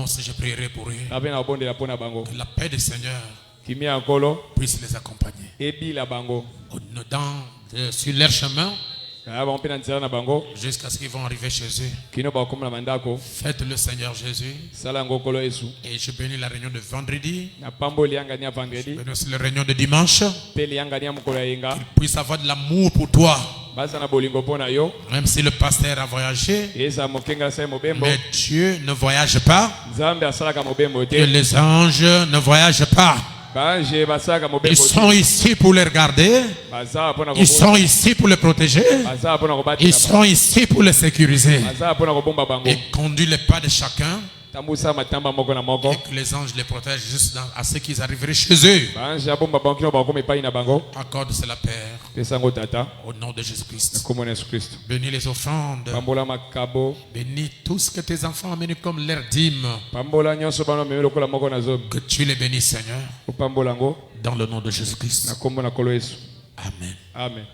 aussi je prierai pour eux. Que la paix du Seigneur puisse les accompagner. Sur leur chemin, jusqu'à ce qu'ils vont arriver chez eux. Faites le Seigneur Jésus. Et je bénis la réunion de vendredi. Je bénis aussi la réunion de dimanche. Qu'ils puissent avoir de l'amour pour toi. Même si le pasteur a voyagé, mais Dieu ne voyage pas. Que les anges ne voyagent pas. Ils sont ici pour les regarder. Ils sont ici pour les protéger. Ils sont ici pour les sécuriser. Et conduit les pas de chacun. Et que les anges les protègent juste à ce qu'ils arriveraient chez eux. Accorde cela, Père, au nom de Jésus-Christ. Bénis les offrandes. Bénis tout ce que tes enfants amènent comme leur dîme. Que tu les bénisses, Seigneur. Dans le nom de Jésus-Christ. Amen. Amen.